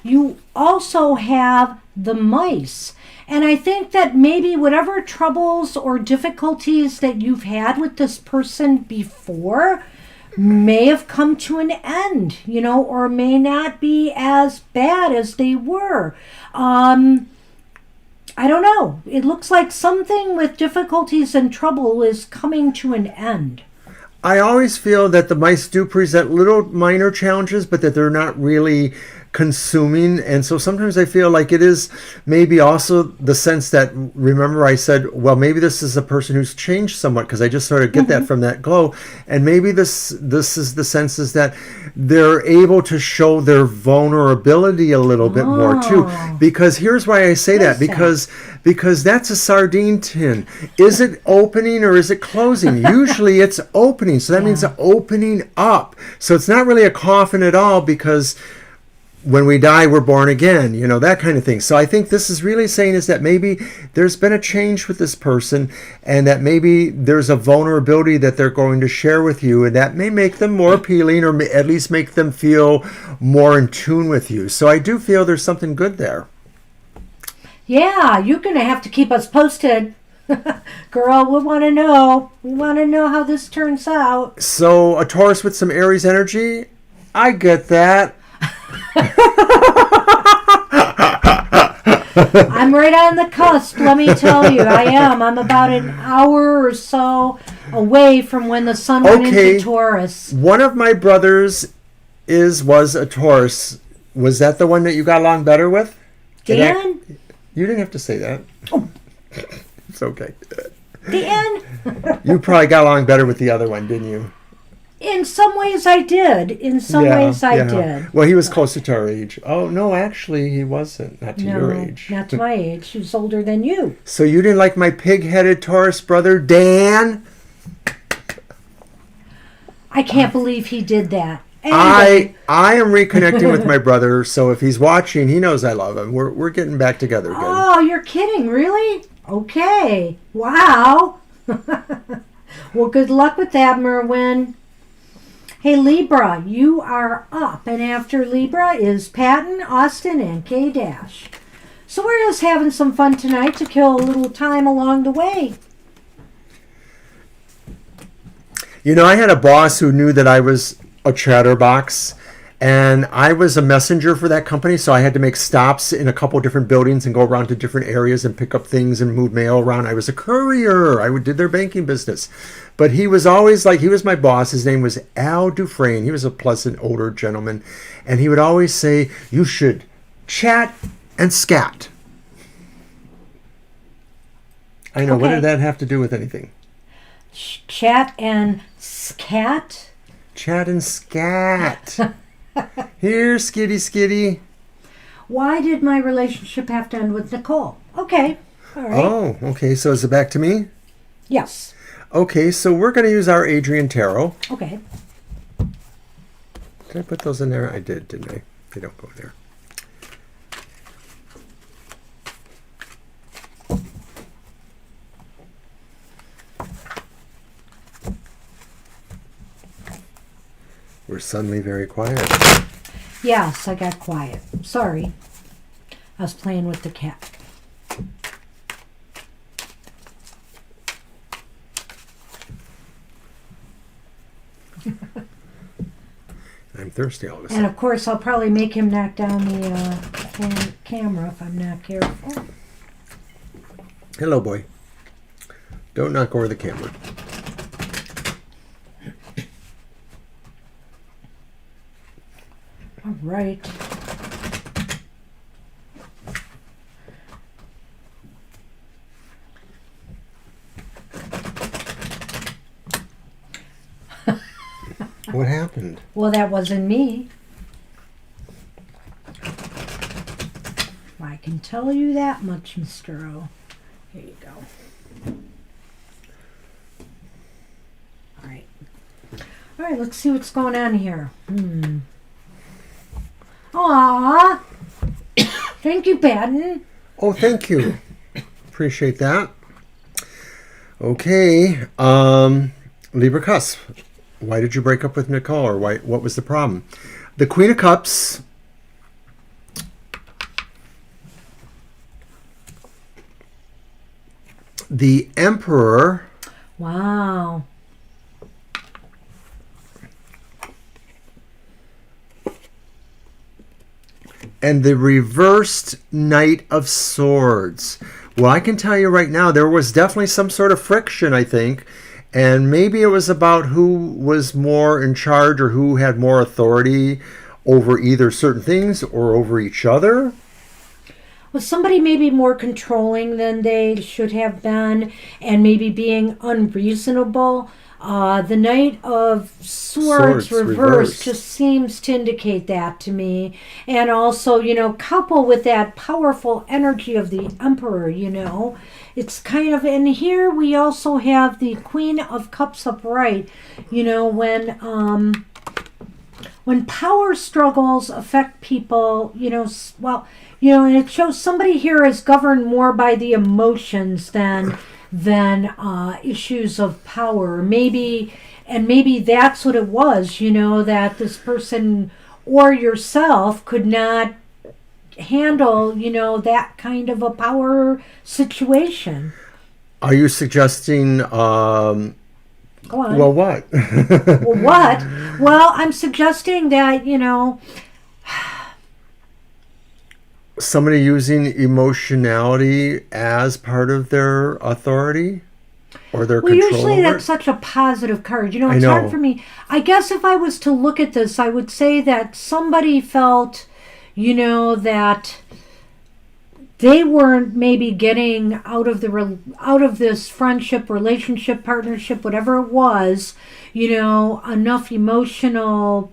you also have the mice. And I think that maybe whatever troubles or difficulties that you've had with this person before may have come to an end, or may not be as bad as they were. I don't know. It looks like something with difficulties and trouble is coming to an end. I always feel that the mice do present little minor challenges, but that they're not really consuming. And so sometimes I feel like it is maybe also the sense that, remember I said, well, maybe this is a person who's changed somewhat, because I just sort of get that from that glow. And maybe this is the sense is that they're able to show their vulnerability a little bit more too. Because here's why I say that, because that's a sardine tin. Is it opening or is it closing? Usually it's opening. So that means opening up. So it's not really a coffin at all, because when we die, we're born again, that kind of thing. So I think this is really saying is that maybe there's been a change with this person, and that maybe there's a vulnerability that they're going to share with you, and that may make them more appealing, or at least make them feel more in tune with you. So I do feel there's something good there. Yeah, you're going to have to keep us posted. Girl, we want to know. We want to know how this turns out. So a Taurus with some Aries energy, I get that. I'm right on the cusp, let me tell you. I am. I'm about an hour or so away from when the sun went into Taurus. One of my brothers was a Taurus. Was that the one that you got along better with? Dan? You didn't have to say that. Oh. It's okay. Dan? You probably got along better with the other one, didn't you? In some ways I did. In some ways I did. Well, he was closer to our age. Oh, no, actually he wasn't. Not to your age. Not to my age. He was older than you. So you didn't like my pig-headed Taurus brother, Dan? I can't believe he did that. Anyway. I am reconnecting with my brother, so if he's watching, he knows I love him. We're getting back together again. Oh, you're kidding, really? Okay. Wow. Well, good luck with that, Merwin. Hey, Libra, you are up. And after Libra is Patton, Austin, and K-Dash. So we're just having some fun tonight to kill a little time along the way. I had a boss who knew that I was a chatterbox, and I was a messenger for that company, so I had to make stops in a couple different buildings and go around to different areas and pick up things and move mail around. I was a courier. I did their banking business. But he was always he was my boss. His name was Al Dufresne. He was a pleasant older gentleman, and he would always say, you should chat and scat. I know. Okay. What did that have to do with anything? Chat and scat? Chat and scat. Here, skitty, skitty. Why did my relationship have to end with Nicole? Okay. All right. Oh, okay. So is it back to me? Yes. Okay, so we're going to use our Adrian Tarot. Okay. Did I put those in there? I did, didn't I? They don't go there. We're suddenly very quiet. Yes, I got quiet. Sorry. I was playing with the cat. I'm thirsty all of a sudden. And of course, I'll probably make him knock down the camera if I'm not careful. Hello, boy. Don't knock over the camera. All right. What happened? Well, that wasn't me. I can tell you that much, Mr. O. Here you go. All right. All right, let's see what's going on here. Aww. Thank you, Patton. Oh, thank you. Appreciate that. Okay. Libra Cusp. Why did you break up with Nicole, or what was the problem? The Queen of Cups the Emperor. Wow. And the reversed Knight of Swords. Well, I can tell you right now, there was definitely some sort of friction, I think. And maybe it was about who was more in charge or who had more authority over either certain things or over each other. Was somebody maybe more controlling than they should have been and maybe being unreasonable? The Knight of Swords reversed just seems to indicate that to me. And also, couple with that powerful energy of the Emperor, It's kind of, and here we also have the Queen of Cups upright, when power struggles affect people, and it shows somebody here is governed more by the emotions than issues of power. Maybe that's what it was, that this person or yourself could not handle, that kind of a power situation. Are you suggesting Go on. Well, what? Well, what? Well, I'm suggesting that, somebody using emotionality as part of their authority or their control. Usually that's such a positive card. It's hard for me. I guess if I was to look at this, I would say that somebody felt, that they weren't maybe getting out of this friendship, relationship, partnership, whatever it was, enough emotional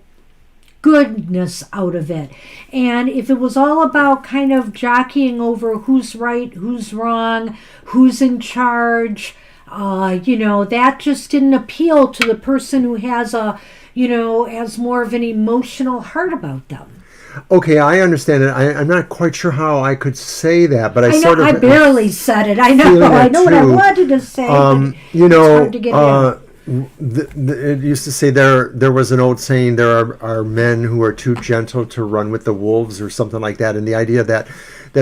goodness out of it. And if it was all about kind of jockeying over who's right, who's wrong, who's in charge, that just didn't appeal to the person who has has more of an emotional heart about them. Okay, I understand it. I'm not quite sure how I could say that, but I barely said it. I know what I wanted to say. It's hard to get in. It used to say there was an old saying, there are men who are too gentle to run with the wolves or something like that. And the idea that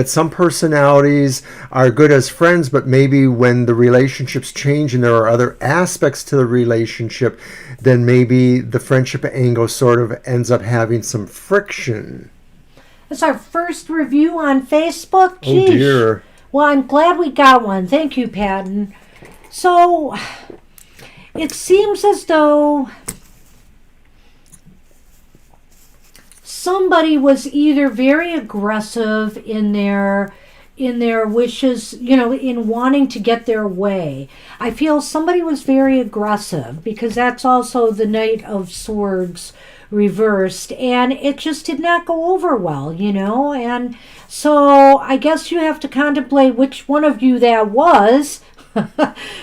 some personalities are good as friends, but maybe when the relationships change and there are other aspects to the relationship, then maybe the friendship angle sort of ends up having some friction. That's our first review on Facebook. Jeez. Oh dear. Well, I'm glad we got one. Thank you, Patton. So it seems as though somebody was either very aggressive in their wishes, in wanting to get their way. I feel somebody was very aggressive because that's also the Knight of Swords reversed, and it just did not go over well, and so I guess you have to contemplate which one of you that was.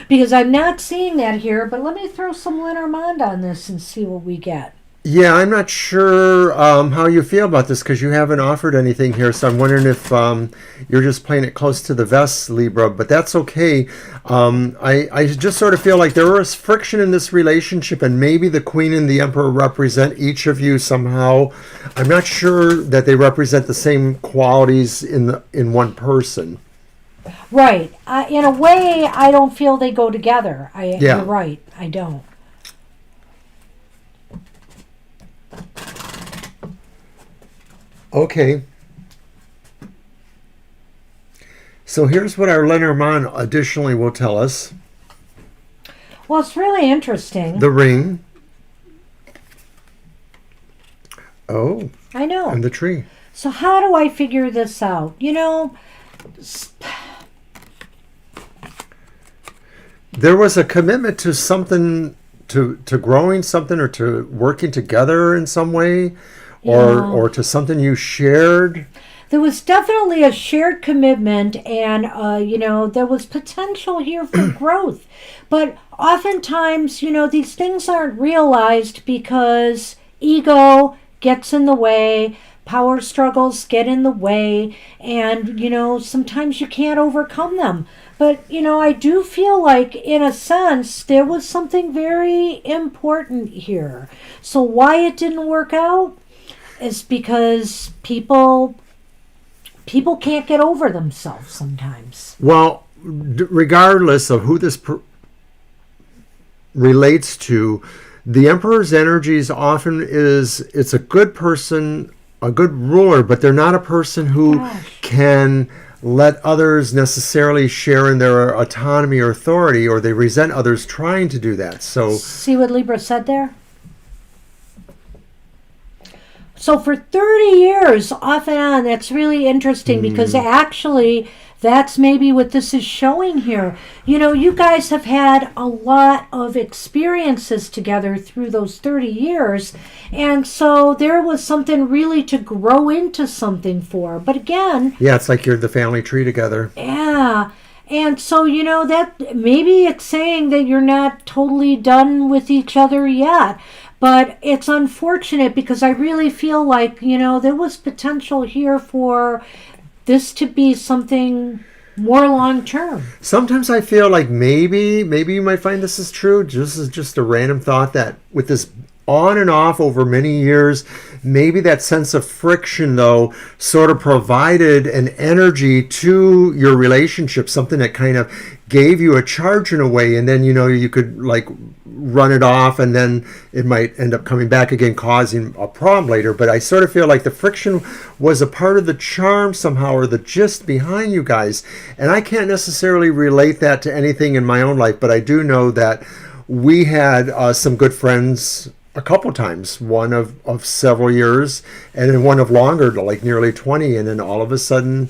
Because I'm not seeing that here, but let me throw some Lenormand on this and see what we get. Yeah, I'm not sure how you feel about this because you haven't offered anything here, so I'm wondering if you're just playing it close to the vest, Libra, but that's okay. I just sort of feel like there was friction in this relationship, and maybe the Queen and the Emperor represent each of you somehow. I'm not sure that they represent the same qualities in one person. Right. In a way, I don't feel they go together. You're right. I don't. Okay. So here's what our Lenormand additionally will tell us. Well, it's really interesting. The ring. Oh. I know. And the tree. So how do I figure this out? There was a commitment to something, to growing something or to working together in some way, or to something you shared. There was definitely a shared commitment, and there was potential here for growth. But oftentimes, these things aren't realized because ego gets in the way, power struggles get in the way, and sometimes you can't overcome them. But I do feel like, in a sense, there was something very important here. So why it didn't work out is because people can't get over themselves sometimes. Well, regardless of who this relates to, the Emperor's energies often it's a good person, a good ruler, but they're not a person who can let others necessarily share in their autonomy or authority, or they resent others trying to do that. So see what Libra said there? So for 30 years, off and on, that's really interesting because actually that's maybe what this is showing here. You know, you guys have had a lot of experiences together through those 30 years. And so there was something really to grow into something for. But again... yeah, it's like you're the family tree together. Yeah. And so, you know, that maybe it's saying that you're not totally done with each other yet. But it's unfortunate because I really feel like, you know, there was potential here for this to be something more long-term. Sometimes I feel like maybe you might find this is true. This is just a random thought that with this on and off over many years, maybe that sense of friction, though, sort of provided an energy to your relationship, something that kind of gave you a charge in a way, and then, you know, you could like run it off and then it might end up coming back again, causing a problem later. But I sort of feel like the friction was a part of the charm somehow, or the gist behind you guys. And I can't necessarily relate that to anything in my own life, but I do know that we had some good friends a couple times, one of several years, and then one of longer, like nearly 20, and then all of a sudden,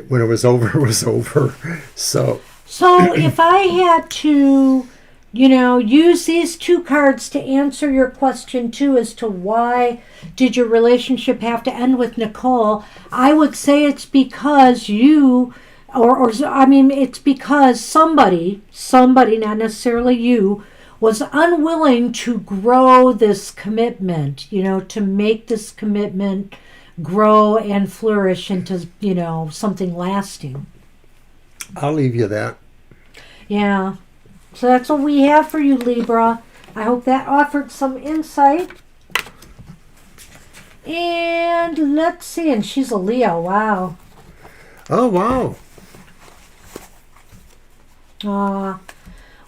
when it was over, it was over. So if I had to, you know, use these two cards to answer your question too as to why did your relationship have to end with Nicole, I would say it's because you, it's because somebody, not necessarily you, was unwilling to grow this commitment, you know, to make this commitment grow and flourish into, you know, something lasting. I'll leave you that. Yeah. So that's what we have for you, Libra. I hope that offered some insight. And let's see. And she's a Leo. Wow. Oh, wow.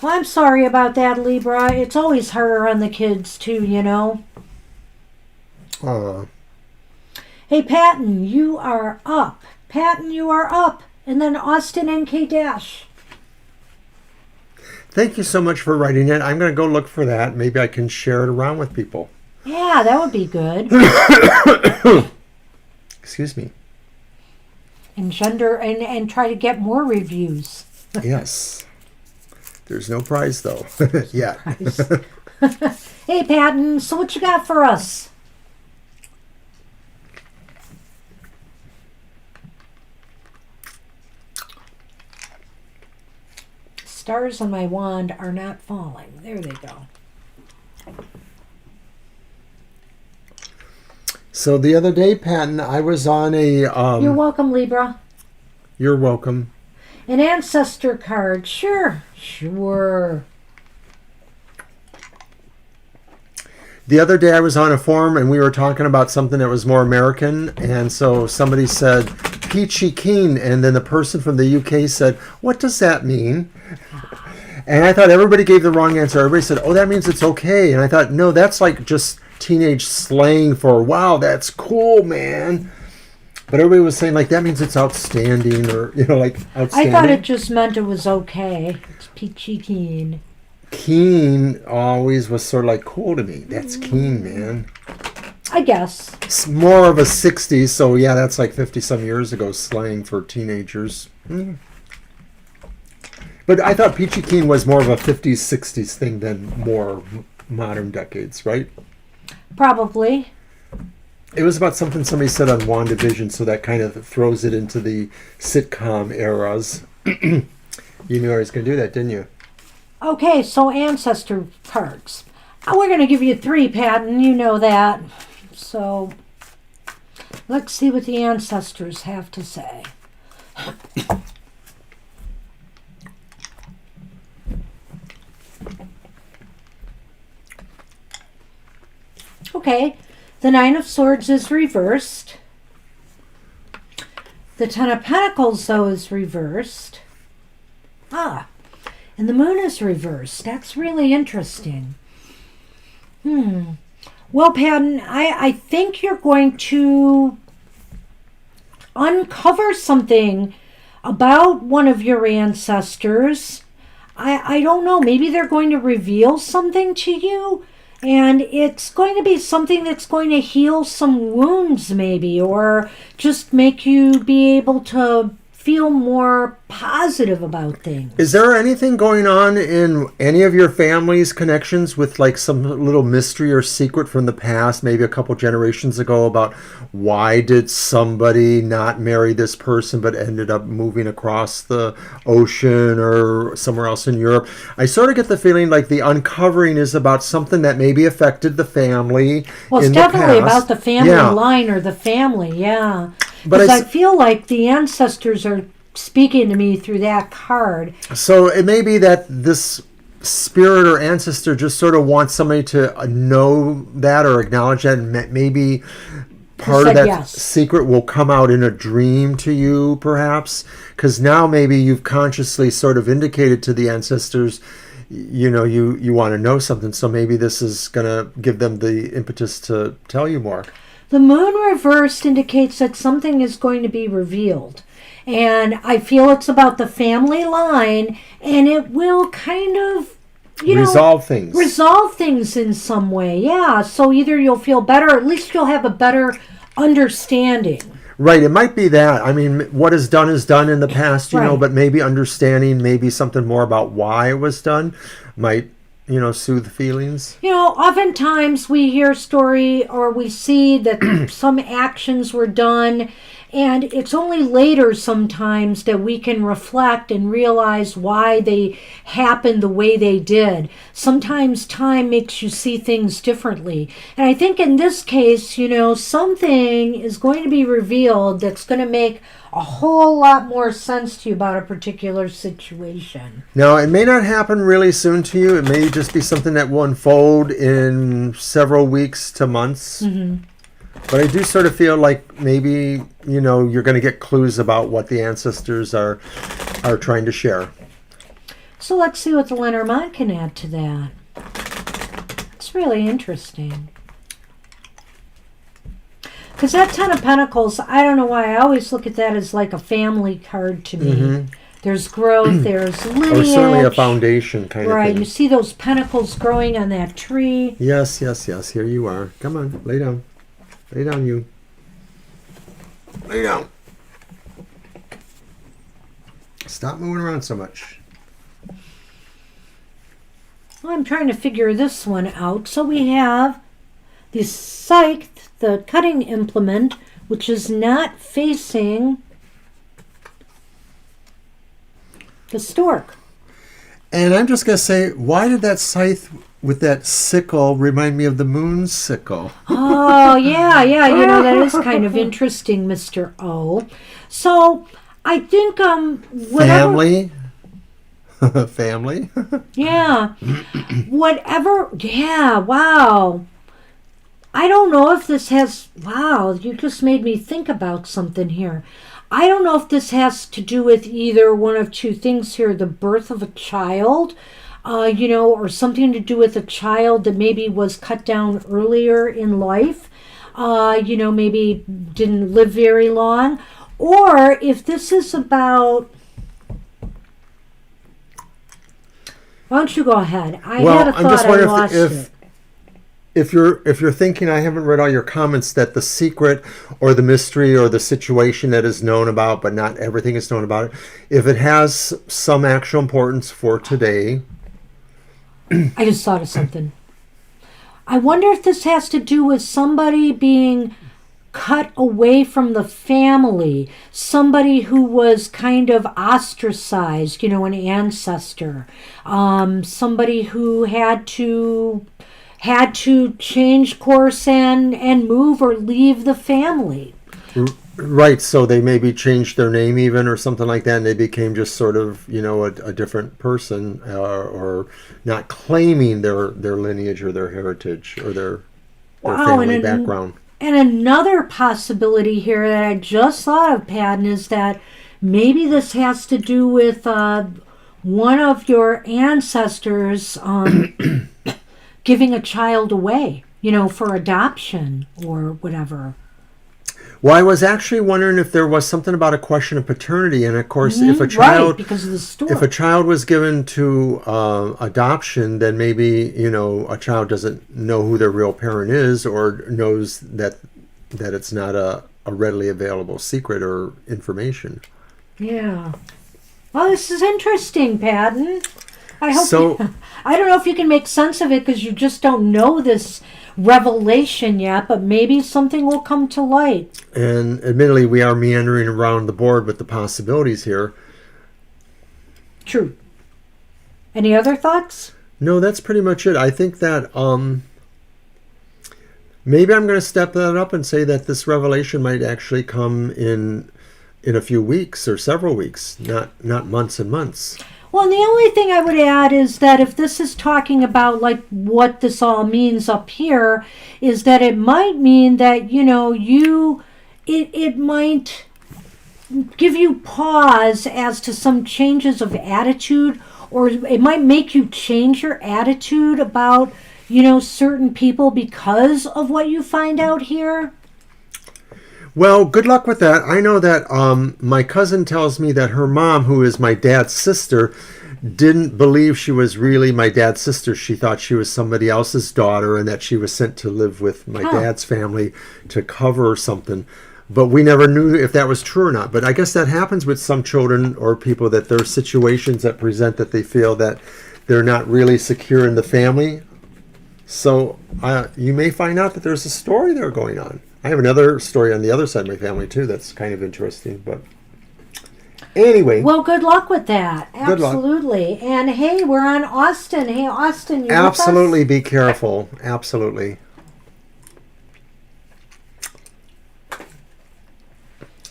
Well, I'm sorry about that, Libra. It's always harder on the kids, too, you know. Hey, Patton, you are up. Patton, you are up. And then Austin NK Dash. Thank you so much for writing it. I'm going to go look for that. Maybe I can share it around with people. Yeah, that would be good. Excuse me. And try to get more reviews. Yes. There's no prize, though. Yeah. Hey, Patton, so what you got for us? Stars on my wand are not falling. There they go. So the other day, Patton, I was on a... You're welcome, Libra. You're welcome. An ancestor card. Sure. The other day I was on a forum and we were talking about something that was more American, and so somebody said peachy keen, and then the person from the UK said, what does that mean? And I thought everybody gave the wrong answer. Everybody said, oh, that means it's okay. And I thought, no, that's like just teenage slang for, wow, that's cool, man. But everybody was saying, like, that means it's outstanding, or, you know, like, outstanding. I thought it just meant it was okay. It's peachy keen. Keen always was sort of like cool to me. That's keen, man. I guess. It's more of a 60s, so yeah, that's like 50-some years ago slang for teenagers. But I thought peachy keen was more of a 50s, 60s thing than more modern decades, right? Probably. It was about something somebody said on WandaVision, so that kind of throws it into the sitcom eras. You knew I was going to do that, didn't you? Okay, so ancestor cards. We're going to give you 3, Patton. You know that. So let's see what the ancestors have to say. Okay, the 9 of Swords is reversed. The 10 of Pentacles, though, is reversed. Ah, and the moon is reversed. That's really interesting. Well, Patton, I think you're going to uncover something about one of your ancestors. I don't know. Maybe they're going to reveal something to you. And it's going to be something that's going to heal some wounds, maybe, or just make you be able to feel more positive about things. Is there anything going on in any of your family's connections with like some little mystery or secret from the past, maybe a couple generations ago, about why did somebody not marry this person but ended up moving across the ocean or somewhere else in Europe? I sort of get the feeling like the uncovering is about something that maybe affected the family. Well, it's definitely about the family line or the family, yeah. Because I feel like the ancestors are speaking to me through that card. So it may be that this spirit or ancestor just sort of wants somebody to know that or acknowledge that, and maybe part of that secret will come out in a dream to you, perhaps, because now maybe you've consciously sort of indicated to the ancestors, you know, you want to know something, so maybe this is going to give them the impetus to tell you more. The moon reversed indicates that something is going to be revealed. And I feel it's about the family line, and it will kind of, resolve things. Resolve things in some way, yeah. So either you'll feel better, or at least you'll have a better understanding. Right, it might be that. I mean, what is done in the past, you know, but maybe understanding maybe something more about why it was done might, soothe feelings. Oftentimes we hear a story or we see that some actions were done, and it's only later sometimes that we can reflect and realize why they happened the way they did. Sometimes time makes you see things differently. And I think in this case, something is going to be revealed that's going to make a whole lot more sense to you about a particular situation. Now, it may not happen really soon to you. It may just be something that will unfold in several weeks to months. Mm-hmm. But I do sort of feel like maybe, you're going to get clues about what the ancestors are trying to share. So let's see what the Lenormand can add to that. It's really interesting. Because that Ten of Pentacles, I don't know why, I always look at that as like a family card to me. Mm-hmm. There's growth, there's lineage. Or certainly a foundation kind of thing. Right, you see those pentacles growing on that tree. Yes, here you are. Come on, lay down. Lay down, you. Lay down. Stop moving around so much. Well, I'm trying to figure this one out. So we have the scythe, the cutting implement, which is not facing the stork. And I'm just going to say, why did that scythe with that sickle remind me of the moon sickle? Oh, yeah, that is kind of interesting, Mr. O. So, I think, Family? Family? Yeah. Whatever, yeah, wow. I don't know if this has, wow, you just made me think about something here. I don't know if this has to do with either one of two things here, the birth of a child, or something to do with a child that maybe was cut down earlier in life, maybe didn't live very long, or if this is about... Why don't you go ahead? I had a thought, I'm just wondering I lost it. If you're thinking, I haven't read all your comments, that the secret or the mystery or the situation that is known about, but not everything is known about it, if it has some actual importance for today. I just thought of something. I wonder if this has to do with somebody being cut away from the family, somebody who was kind of ostracized, an ancestor, somebody who had to change course and move or leave the family. Right, so they maybe changed their name even or something like that, and they became just sort of, a different person, or not claiming their lineage or their heritage or their family background. And another possibility here that I just thought of, Patton, is that maybe this has to do with one of your ancestors giving a child away, for adoption or whatever. Well, I was actually wondering if there was something about a question of paternity, and of course, if a child, right, because of the story. If a child was given to adoption, then maybe a child doesn't know who their real parent is, or knows that it's not a readily available secret or information. Yeah. Well, this is interesting, Patton. I hope. So, I don't know if you can make sense of it because you just don't know this revelation yet, but maybe something will come to light. And admittedly, we are meandering around the board with the possibilities here. True. Any other thoughts? No, that's pretty much it. I think that maybe I'm going to step that up and say that this revelation might actually come in a few weeks or several weeks, not months and months. Well, and the only thing I would add is that if this is talking about like what this all means up here, is that it might mean that it might give you pause as to some changes of attitude, or it might make you change your attitude about certain people because of what you find out here. Well, good luck with that. I know that my cousin tells me that her mom, who is my dad's sister, didn't believe she was really my dad's sister. She thought she was somebody else's daughter and that she was sent to live with my dad's family to cover something. But we never knew if that was true or not. But I guess that happens with some children or people, that there are situations that present that they feel that they're not really secure in the family. So you may find out that there's a story there going on. I have another story on the other side of my family, too, that's kind of interesting. But anyway. Well, good luck with that. Good luck. Absolutely. And hey, we're on Austin. Hey, Austin, you Absolutely with us? Be careful. Absolutely.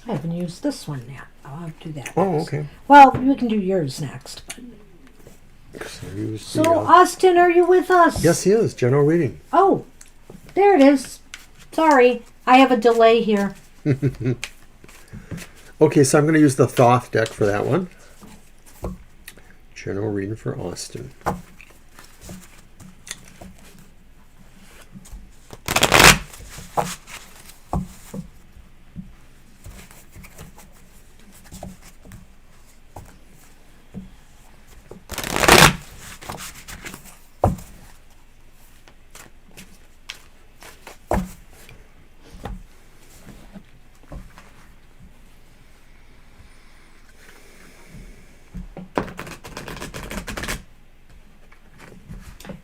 I haven't used this one yet. I'll do that. Oh, next. okay. Well, we can do yours next. So, Austin, are you with us? Yes, he is. General reading. Oh, there it is. Sorry, I have a delay here. Okay, so I'm going to use the Thoth deck for that one. General reading for Austin.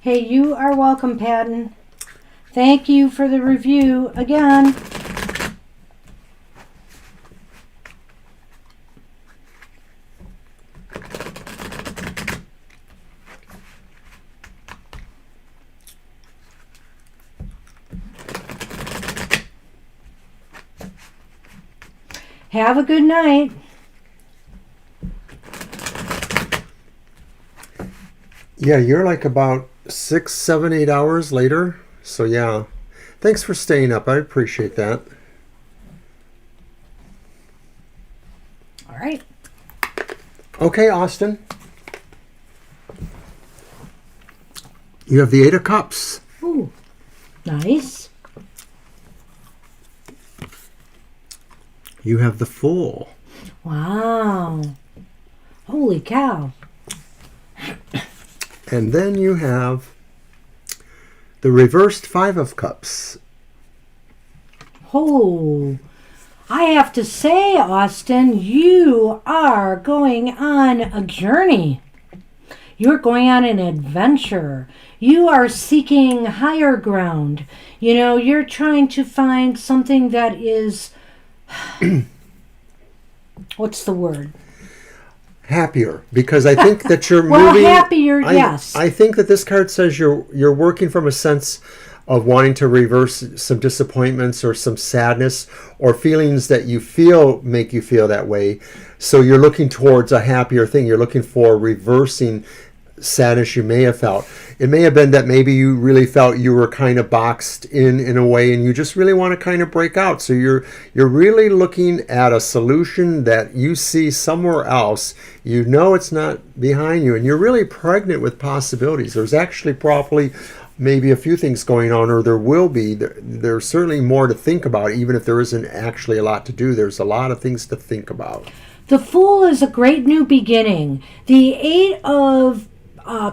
Hey, you are welcome, Patton. Thank you for the review again. Have a good night. Yeah, you're like about 6, 7, 8 hours later. So yeah, thanks for staying up. I appreciate that. All right. Okay, Austin. You have the 8 of Cups. Ooh, nice. You have the Fool. Wow. Holy cow. And then you have the reversed 5 of Cups. Oh, I have to say, Austin, you are going on a journey. You're going on an adventure. You are seeking higher ground. You're trying to find something that is, what's the word? Happier, because I think that you're well, moving. Happier, yes. I think that this card says you're working from a sense of wanting to reverse some disappointments or some sadness or feelings that you feel make you feel that way. So you're looking towards a happier thing. You're looking for reversing sadness you may have felt. It may have been that maybe you really felt you were kind of boxed in a way, and you just really want to kind of break out. So you're really looking at a solution that you see somewhere else. You know it's not behind you, and you're really pregnant with possibilities. There's actually probably maybe a few things going on, or there will be. There's certainly more to think about, even if there isn't actually a lot to do. There's a lot of things to think about. The Fool is a great new beginning. The Eight of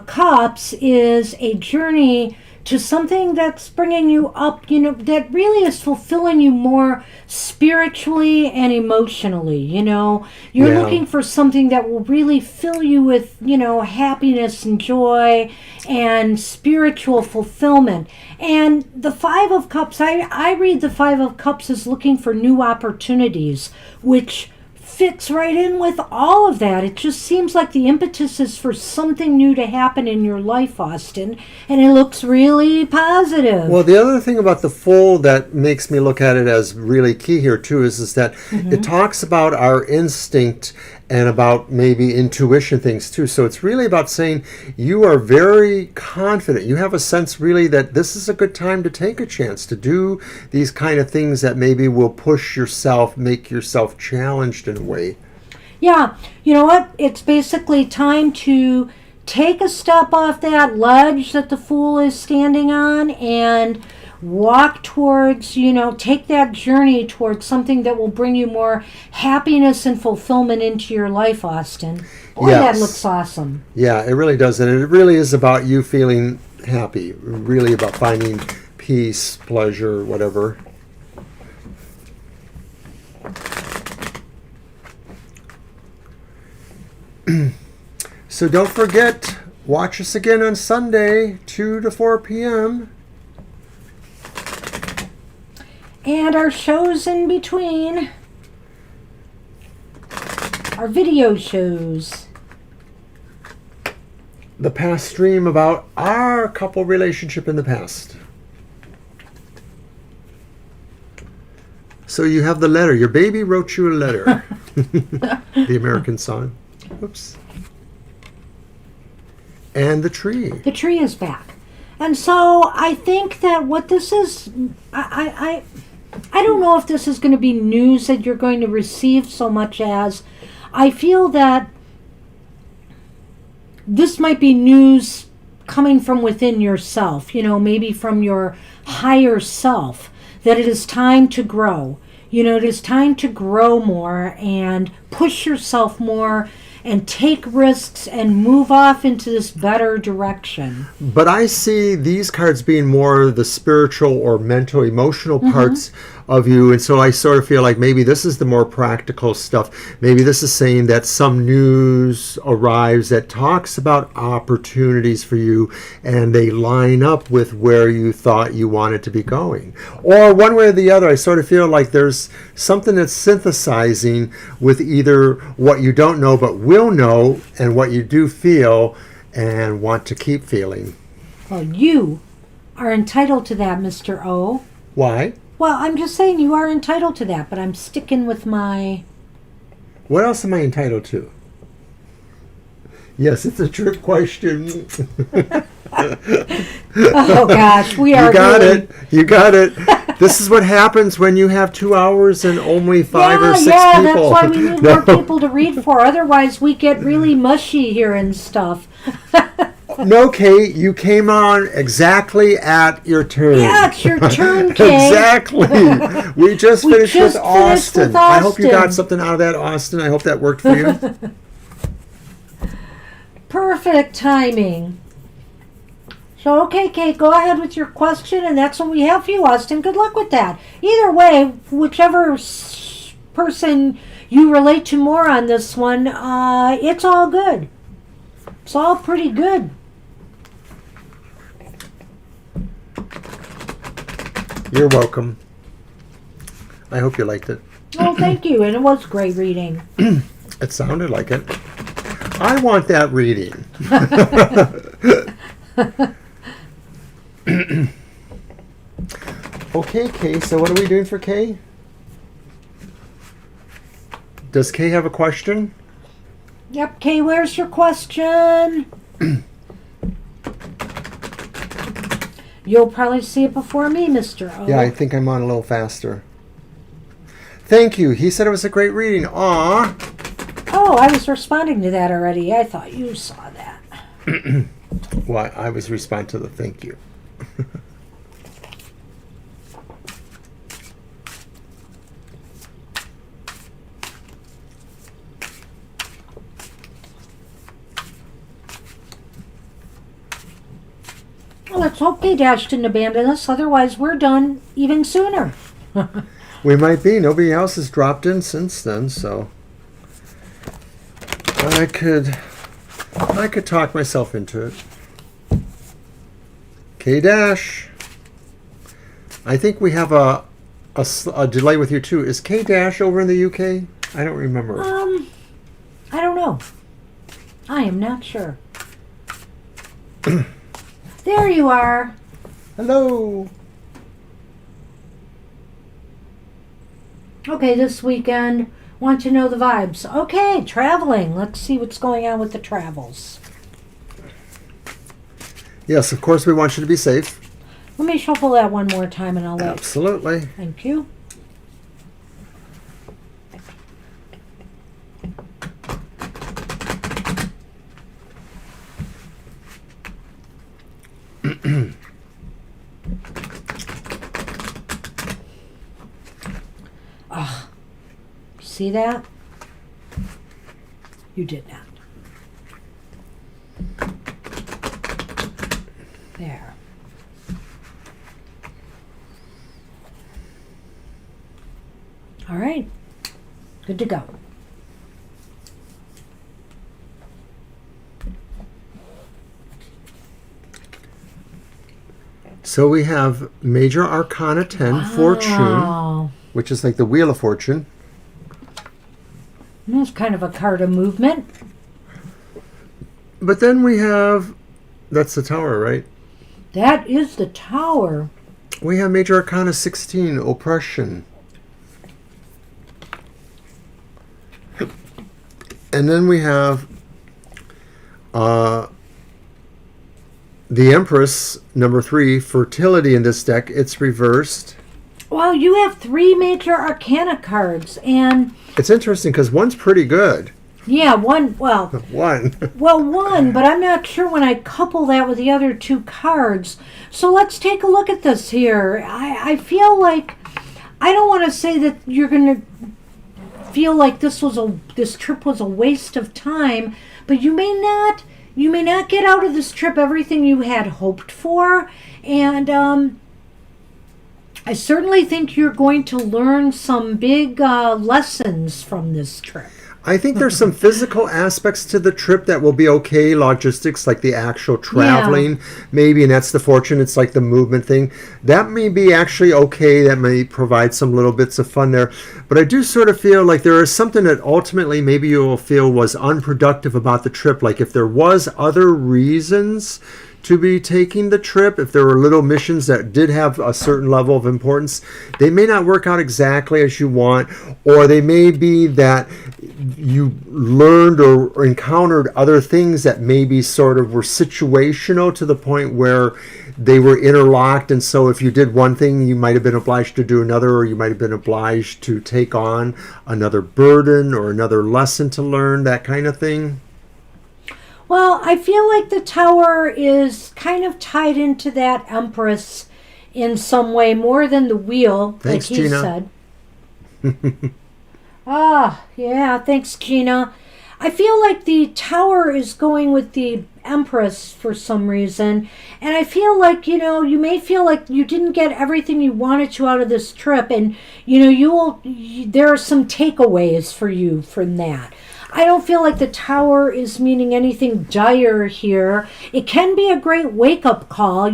Cups is a journey to something that's bringing you up, that really is fulfilling you more spiritually and emotionally. You're looking for something that will really fill you with, happiness and joy and spiritual fulfillment. And the Five of Cups, I read the Five of Cups as looking for new opportunities, which fits right in with all of that. It just seems like the impetus is for something new to happen in your life, Austin, and it looks really positive. Well, the other thing about the Fool that makes me look at it as really key here too is that it talks about our instinct and about maybe intuition things too. So it's really about saying you are very confident. You have a sense really that this is a good time to take a chance to do these kind of things that maybe will push yourself, make yourself challenged in a way. Yeah, you know what? It's basically time to take a step off that ledge that the Fool is standing on and walk towards, take that journey towards something that will bring you more happiness and fulfillment into your life, Austin. Boy, yes. That looks awesome. Yeah, it really does. And it really is about you feeling happy, really about finding peace, pleasure, whatever. So don't forget, watch us again on Sunday, 2 to 4 p.m. And our shows in between, our video shows. The past stream about our couple relationship in the past. So you have the letter. Your baby wrote you a letter. The American song. Oops. And the tree. The tree is back. And so I think that what this is, I don't know if this is going to be news that you're going to receive so much as I feel that this might be news coming from within yourself, maybe from your higher self, that it is time to grow. It is time to grow more and push yourself more and take risks and move off into this better direction. But I see these cards being more the spiritual or mental, emotional parts of you. And so I sort of feel like maybe this is the more practical stuff. Maybe this is saying that some news arrives that talks about opportunities for you and they line up with where you thought you wanted to be going. Or one way or the other, I sort of feel like there's something that's synthesizing with either what you don't know but will know and what you do feel and want to keep feeling. Well, you are entitled to that, Mr. O. Why? Well, I'm just saying you are entitled to that, but I'm sticking with my... What else am I entitled to? Yes, it's a trick question. Oh, gosh, we are... You got it. This is what happens when you have 2 hours and only 5 or 6 people. Yeah, that's why we need more people to read for. Otherwise, we get really mushy here and stuff. No, Kate, you came on exactly at your turn. Yeah, it's your turn, Kate. Exactly. We just finished with Austin. I hope you got something out of that, Austin. I hope that worked for you. Perfect timing. So, okay, Kate, go ahead with your question, and that's what we have for you, Austin. Good luck with that. Either way, whichever person you relate to more on this one, it's all good. It's all pretty good. You're welcome. I hope you liked it. Oh, thank you, and it was great reading. It sounded like it. I want that reading. Okay, Kay, so what are we doing for Kay? Does Kay have a question? Yep, Kay, where's your question? You'll probably see it before me, Mr. O. Yeah, I think I'm on a little faster. Thank you. He said it was a great reading. Aw. Oh, I was responding to that already. I thought you saw that. Well, I was responding to the thank you. Well, let's hope K-Dash didn't abandon us. Otherwise, we're done even sooner. We might be. Nobody else has dropped in since then, so I could talk myself into it. K-Dash. I think we have a delay with you too. Is K-Dash over in the UK? I don't remember. I don't know. I am not sure. There you are. Hello. Okay, this weekend, want to know the vibes. Okay, traveling. Let's see what's going on with the travels. Yes, of course we want you to be safe. Let me shuffle that one more time and I'll let. Absolutely. Thank you. Ah, see that? You did not. There. All right. Good to go. So we have Major Arcana 10, Fortune, which is like the Wheel of Fortune. That's kind of a card of movement. But then we have, that's the Tower, right? That is the Tower. We have Major Arcana 16, Oppression. And then we have the Empress, number 3, Fertility in this deck. It's reversed. Well, you have 3 Major Arcana cards, and it's interesting because one's pretty good. Yeah, one, well... One. Well, one, but I'm not sure when I couple that with the other 2 cards. So let's take a look at this here. I feel like... I don't want to say that you're going to feel like this trip was a waste of time, but you may not get out of this trip everything you had hoped for, and I certainly think you're going to learn some big lessons from this trip. I think there's some physical aspects to the trip that will be okay, logistics, like the actual traveling, maybe, and that's the Fortune. It's like the movement thing. That may be actually okay. That may provide some little bits of fun there. But I do sort of feel like there is something that ultimately maybe you will feel was unproductive about the trip. Like if there was other reasons to be taking the trip, if there were little missions that did have a certain level of importance, they may not work out exactly as you want, or they may be that you learned or encountered other things that maybe sort of were situational to the point where they were interlocked, and so if you did one thing, you might have been obliged to do another, or you might have been obliged to take on another burden or another lesson to learn, that kind of thing. Well, I feel like the Tower is kind of tied into that Empress in some way more than the Wheel, thanks, like he Gina. said. Yeah, thanks, Gina. I feel like the Tower is going with the Empress for some reason, and I feel like, you may feel like you didn't get everything you wanted to out of this trip, and, there are some takeaways for you from that. I don't feel like the Tower is meaning anything dire here. It can be a great wake-up call,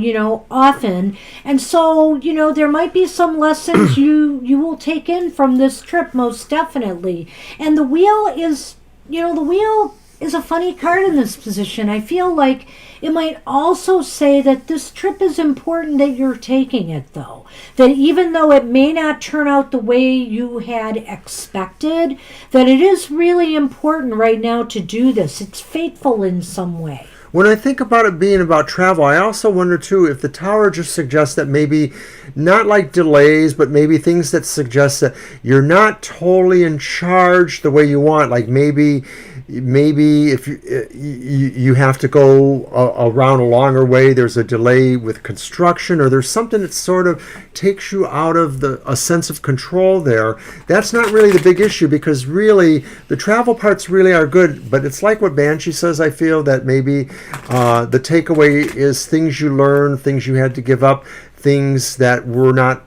often. And so, there might be some lessons you will take in from this trip, most definitely. And the Wheel is, a funny card in this position. I feel like it might also say that this trip is important that you're taking it, though. That even though it may not turn out the way you had expected, that it is really important right now to do this. It's fateful in some way. when I think about it being about travel, I also wonder too if the Tower just suggests that maybe not like delays, but maybe things that suggest that you're not totally in charge the way you want. Like maybe if you have to go around a longer way, there's a delay with construction, or there's something that sort of takes you out of a sense of control there. That's not really the big issue, because really the travel parts really are good, but it's like what Banshee says. I feel that maybe the takeaway is things you learn, things you had to give up, things that were not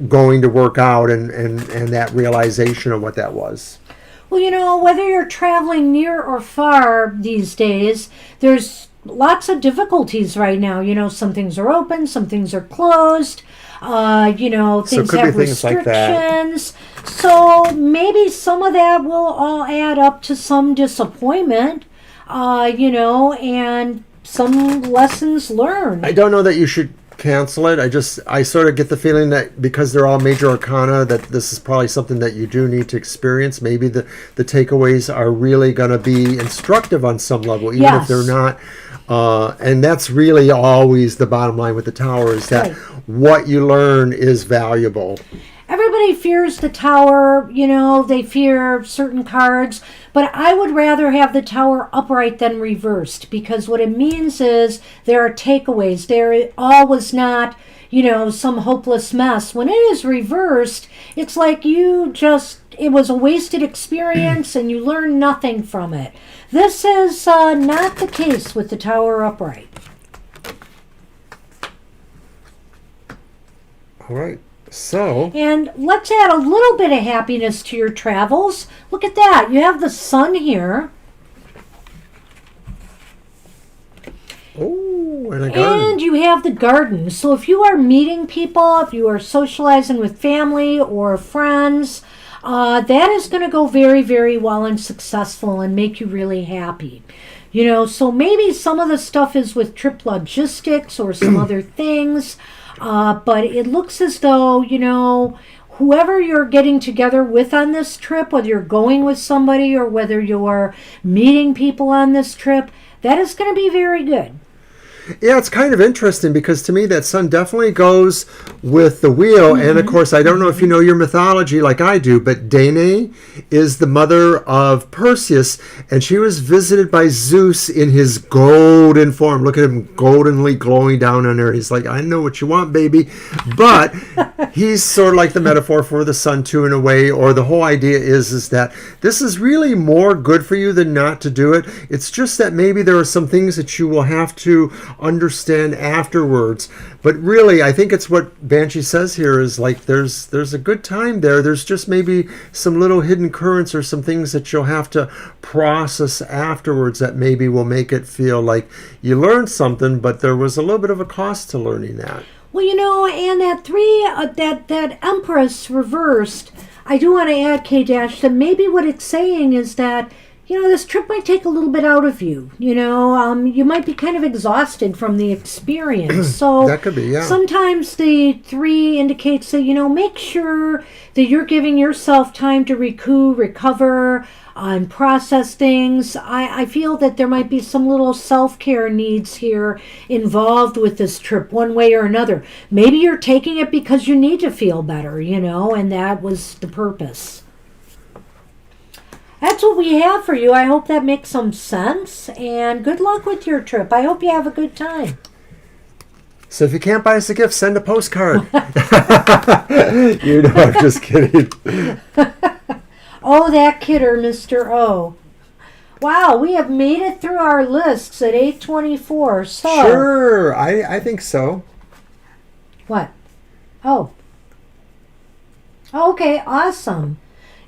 going to work out, and that realization of what that was. Well, whether you're traveling near or far these days, there's lots of difficulties right now. Some things are open, some things are closed. Things have restrictions. So maybe some of that will all add up to some disappointment, and some lessons learned. I don't know that you should cancel it. I sort of get the feeling that because they're all major arcana, that this is probably something that you do need to experience. Maybe the takeaways are really going to be instructive on some level, even if they're not. And that's really always the bottom line with the Tower, is that what you learn is valuable. Everybody fears the Tower, they fear certain cards, but I would rather have the Tower upright than reversed, because what it means is there are takeaways. There all was not, some hopeless mess. When it is reversed, it's like it was a wasted experience and you learn nothing from it. This is not the case with the Tower upright. All right. So, and let's add a little bit of happiness to your travels. Look at that. You have the sun here. Oh, and a garden. And you have the garden. So if you are meeting people, if you are socializing with family or friends, that is going to go very, very well and successful and make you really happy. So maybe some of the stuff is with trip logistics or some other things. But it looks as though, whoever you're getting together with on this trip, whether you're going with somebody or whether you're meeting people on this trip, that is going to be very good. Yeah, it's kind of interesting, because to me that sun definitely goes with the wheel. And of course, I don't know if you know your mythology like I do, but Danae is the mother of Perseus, and she was visited by Zeus in his golden form. Look at him goldenly glowing down on her. He's like, I know what you want, baby. But he's sort of like the metaphor for the sun too, in a way. Or the whole idea is that this is really more good for you than not to do it. It's just that maybe there are some things that you will have to understand afterwards. But really, I think it's what Banshee says here is like there's a good time there. There's just maybe some little hidden currents or some things that you'll have to process afterwards that maybe will make it feel like you learned something, but there was a little bit of a cost to learning that. Well, and that Empress reversed, I do want to add, K-Dash, that maybe what it's saying is that this trip might take a little bit out of you. You might be kind of exhausted from the experience. So that could be, yeah. Sometimes the 3 indicates that, make sure that you're giving yourself time to recover, and process things. I feel that there might be some little self-care needs here involved with this trip, one way or another. Maybe you're taking it because you need to feel better, and that was the purpose. That's what we have for you. I hope that makes some sense, and good luck with your trip. I hope you have a good time. So if you can't buy us a gift, send a postcard. I'm just kidding. Oh, that kidder, Mr. O. Wow, we have made it through our lists at 8:24. So sure, I think so. What? Oh. Okay, awesome.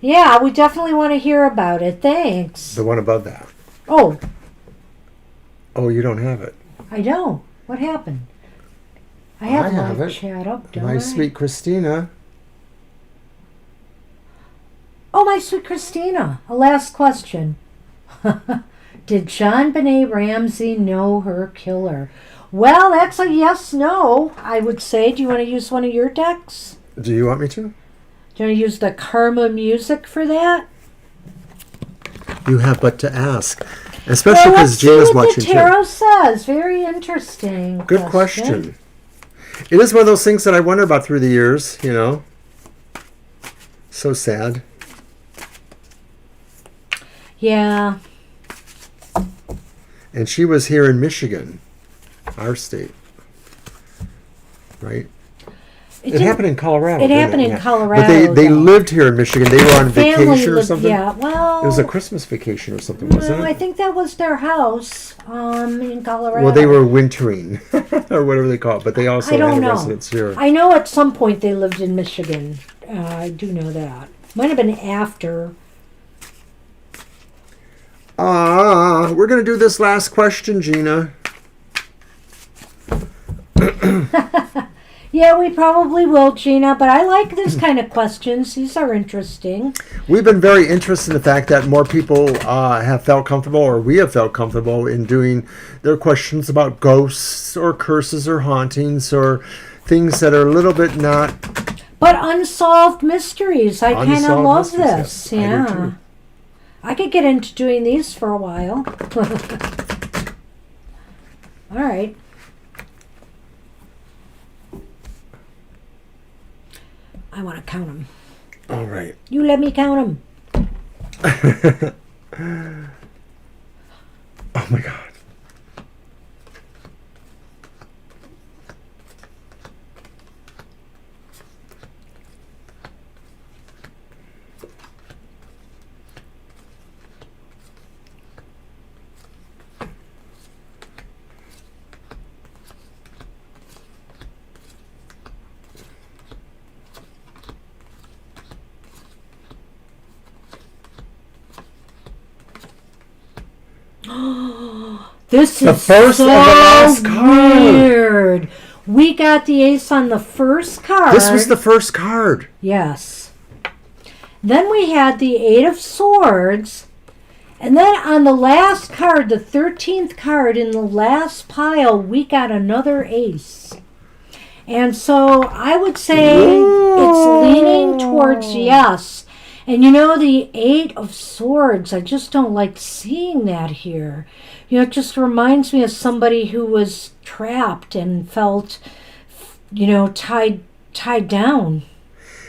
Yeah, we definitely want to hear about it. Thanks. The one above that. Oh. Oh, you don't have it. I don't. What happened? I have live chat up, don't I? My sweet Christina. Oh, my sweet Christina. A last question. Did John Benet Ramsey know her killer? Well, that's a yes-no, I would say. Do you want to use one of your decks? Do you want me to? Do you want to use the Karma music for that? You have but to ask. Especially because Gina's watching too. Let's see what the tarot says. Very interesting. Good question. It is one of those things that I wonder about through the years, you know. So sad. Yeah. And she was here in Michigan, our state. Right? It happened in Colorado. It happened in Colorado. But they lived here in Michigan. They were on vacation or something? Yeah, well... It was a Christmas vacation or something, wasn't it? I think that was their house in Colorado. Well, they were wintering, or whatever they call it. But they also had a residence here. I know at some point they lived in Michigan. I do know that. Might have been after. We're going to do this last question, Gina. Yeah, we probably will, Gina, but I like this kind of questions. These are interesting. We've been very interested in the fact that more people have felt comfortable, or we have felt comfortable in doing their questions about ghosts or curses or hauntings or things that are a little bit not... But unsolved mysteries. I kind of love this. Yes. Yeah. I could get into doing these for a while. All right. I want to count them. All right. You let me count them. Oh my God. This the is first so and the last card. Weird. We got the ace on the first card. This was the first card. Yes. Then we had the 8 of Swords. And then on the last card, the 13th card in the last pile, we got another ace. And so I would say it's leaning towards yes. And you know, the 8 of Swords, I just don't like seeing that here. You know, it just reminds me of somebody who was trapped and felt, you know, tied down.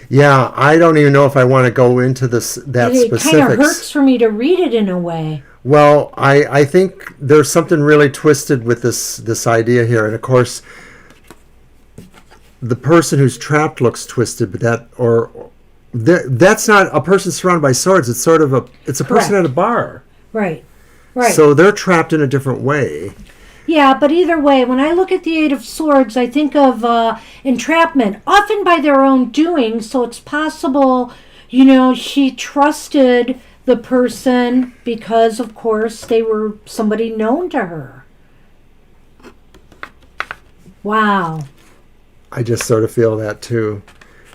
Yeah, I don't even know if I want to go into that specifics. It kind of hurts for me to read it in a way. Well, I think there's something really twisted with this idea here. And of course, the person who's trapped looks twisted, but that's not a person surrounded by swords. It's sort of a person at a bar. Right. Right. So they're trapped in a different way. Yeah, but either way, when I look at the 8 of Swords, I think of entrapment, often by their own doing. So it's possible, you know, she trusted the person because, of course, they were somebody known to her. Wow. I just sort of feel that too.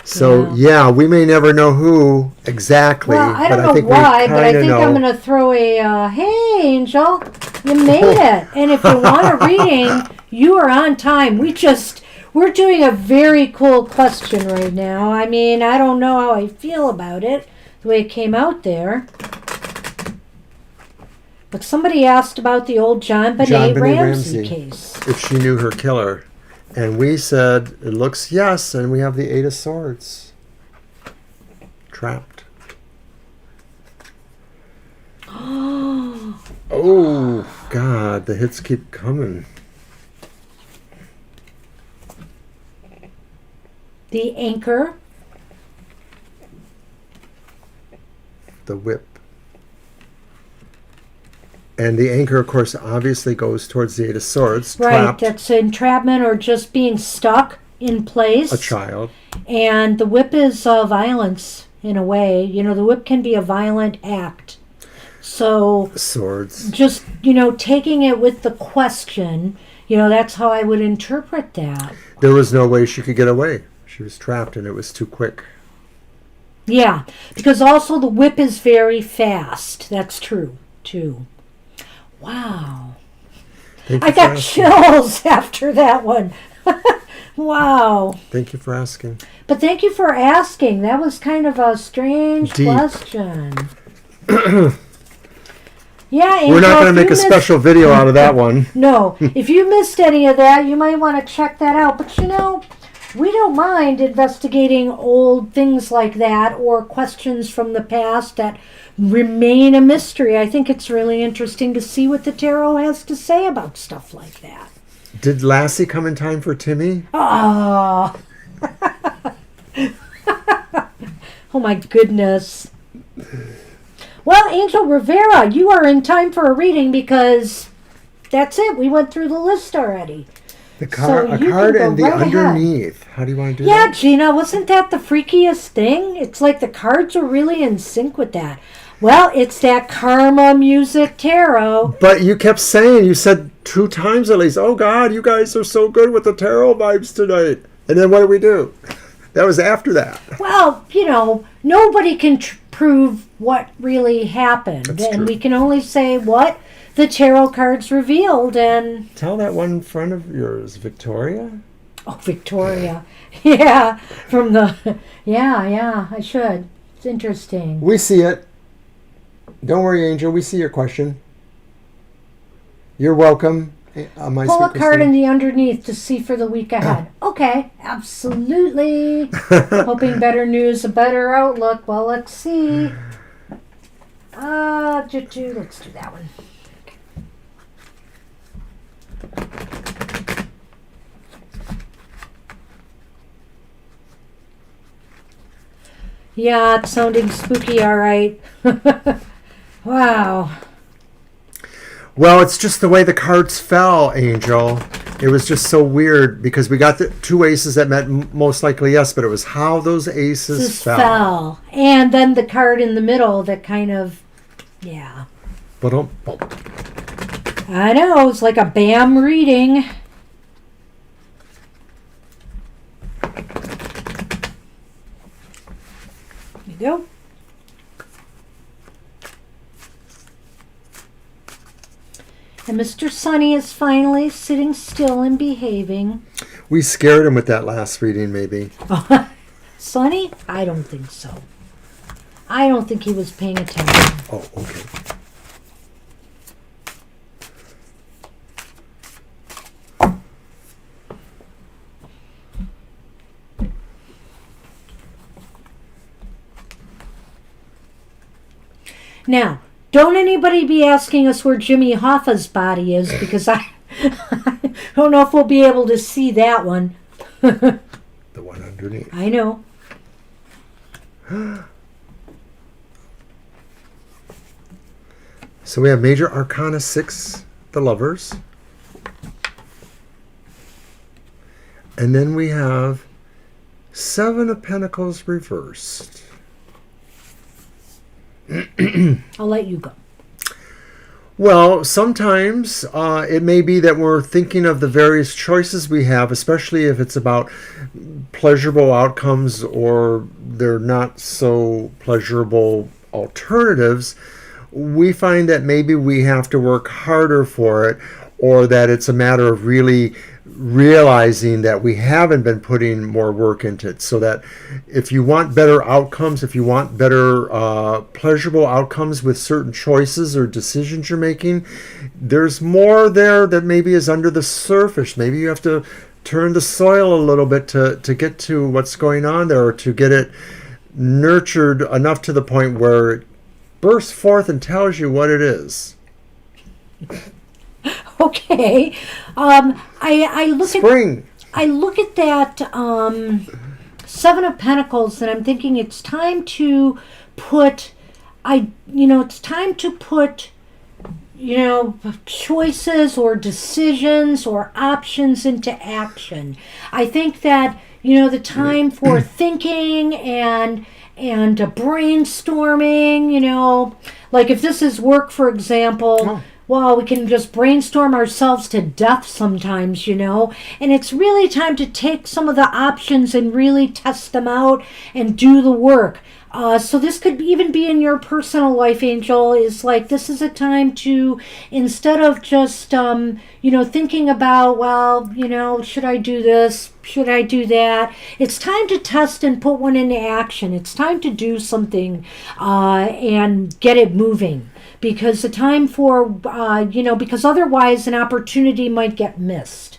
So, yeah, we may never know who exactly. Well, I don't know why, but I think I'm going to throw a, hey, Angel, you made it. And if you want a reading, you are on time. We're doing a very cool question right now. I mean, I don't know how I feel about it, the way it came out there. But somebody asked about the old John Benet Ramsey case. If she knew her killer. And we said, it looks yes, and we have the 8 of Swords. Trapped. Oh, God, the hits keep coming. The anchor. The whip. And the anchor, of course, obviously goes towards the 8 of Swords. Right, trapped. That's entrapment or just being stuck in place. A child. And the whip is violence in a way. You know, the whip can be a violent act. So, Swords. Just, you know, taking it with the question, you know, that's how I would interpret that. There was no way she could get away. She was trapped and it was too quick. Yeah, because also the whip is very fast. That's true, too. Wow. I got chills after that one. Wow. Thank you for asking. But thank you for asking. That was kind of a strange question. Yeah, Angel, we're not going to make a special video out of that one. No, if you missed any of that, you might want to check that out. But we don't mind investigating old things like that or questions from the past that remain a mystery. I think it's really interesting to see what the tarot has to say about stuff like that. Did Lassie come in time for Timmy? Oh, oh my goodness. Well, Angel Rivera, you are in time for a reading because that's it. We went through the list already. A card and the underneath. How do you want to do that? Yeah, Gina, wasn't that the freakiest thing? It's like the cards are really in sync with that. Well, it's that Karma Music Tarot. But you kept saying, you said 2 times at least, oh God, you guys are so good with the tarot vibes tonight. And then what do we do? That was after that. Well, nobody can prove what really happened. That's and true. We can only say what the tarot cards revealed. And tell that one friend of yours, Victoria. Oh, Victoria. Yeah, from the... Yeah, I should. It's interesting. We see it. Don't worry, Angel. We see your question. You're welcome. Pull a card in the underneath to see for the week ahead. Okay, absolutely. Hoping better news, a better outlook. Well, let's see. Let's do that one. Yeah, it's sounding spooky, all right. Wow. Well, it's just the way the cards fell, Angel. It was just so weird because we got the 2 aces that meant most likely yes, but it was how those aces fell. And then the card in the middle that kind of, yeah. I know, it's like a BAM reading. There you go. And Mr. Sunny is finally sitting still and behaving. We scared him with that last reading, maybe. Sunny? I don't think so. I don't think he was paying attention. Oh, okay. Now, don't anybody be asking us where Jimmy Hoffa's body is, because I don't know if we'll be able to see that one. The one underneath. I know. So we have Major Arcana 6, the Lovers. And then we have 7 of Pentacles reversed. I'll let you go. Well, sometimes it may be that we're thinking of the various choices we have, especially if it's about pleasurable outcomes or they're not so pleasurable alternatives. We find that maybe we have to work harder for it, or that it's a matter of really realizing that we haven't been putting more work into it. So that if you want better outcomes, if you want better pleasurable outcomes with certain choices or decisions you're making, there's more there that maybe is under the surface. Maybe you have to turn the soil a little bit to get to what's going on there, or to get it nurtured enough to the point where it bursts forth and tells you what it is. Okay. I look Spring. I look at that 7 of Pentacles, and I'm thinking it's time to put choices or decisions or options into action. I think that the time for thinking and brainstorming, like if this is work, for example, well, we can just brainstorm ourselves to death sometimes, and it's really time to take some of the options and really test them out and do the work. So this could even be in your personal life, Angel, is like this is a time to, instead of just, thinking about, well, should I do this? Should I do that? It's time to test and put one into action. It's time to do something and get it moving. because the time for, because otherwise an opportunity might get missed.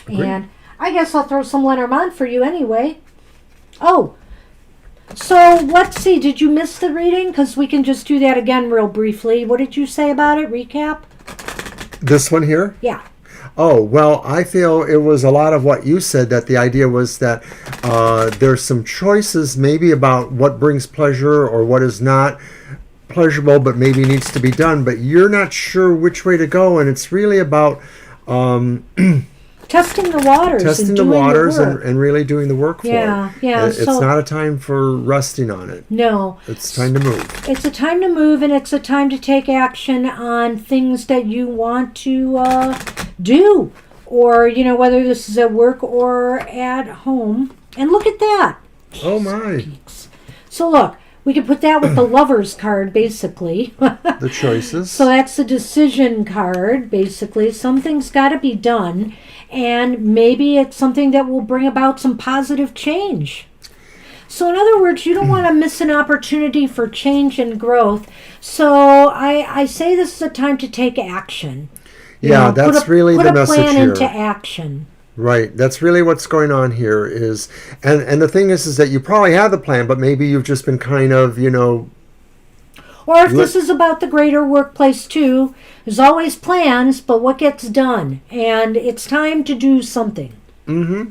Agreed. And I guess I'll throw some Lenormand for you anyway. Oh, so let's see. Did you miss the reading? Because we can just do that again real briefly. What did you say about it? Recap? This one here? Yeah. Oh, well, I feel it was a lot of what you said, that the idea was that there's some choices maybe about what brings pleasure or what is not pleasurable but maybe needs to be done, but you're not sure which way to go, and it's really about testing the waters. Testing and the doing waters the work. and really doing the work for it. Yeah. It's not a time for resting on it. No. It's time to move. It's a time to move, and it's a time to take action on things that you want to do. Or, whether this is at work or at home. And look at that. Oh, my. So, look. We can put that with the Lovers card, basically. The choices. So that's the decision card, basically. Something's got to be done. And maybe it's something that will bring about some positive change. So in other words, you don't want to miss an opportunity for change and growth. So I say this is a time to take action. Yeah, that's really the message here. Put a plan into action. Right. That's really what's going on here is, and the thing is that you probably have the plan, but maybe you've just been kind of, Or if this is about the greater workplace too, there's always plans, but what gets done? And it's time to do something. Mm-hmm.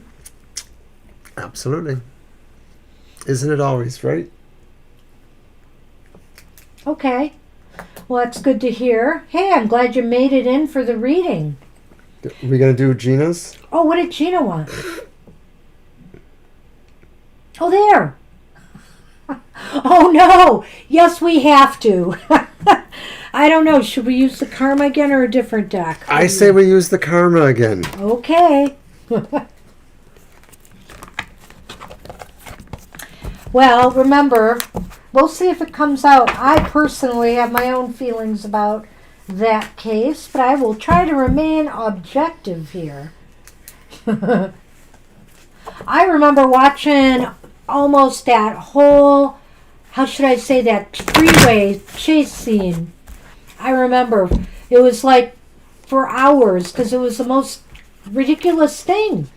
Absolutely. Isn't it always, right? Okay. Well, that's good to hear. Hey, I'm glad you made it in for the reading. Are we going to do Gina's? Oh, what did Gina want? Oh, there. Oh, no. Yes, we have to. I don't know. Should we use the Karma again or a different deck? I say we use the Karma again. Okay. Well, remember, we'll see if it comes out. I personally have my own feelings about that case, but I will try to remain objective here. I remember watching almost that whole, how should I say, that freeway chase scene. I remember it was like for hours because it was the most ridiculous thing.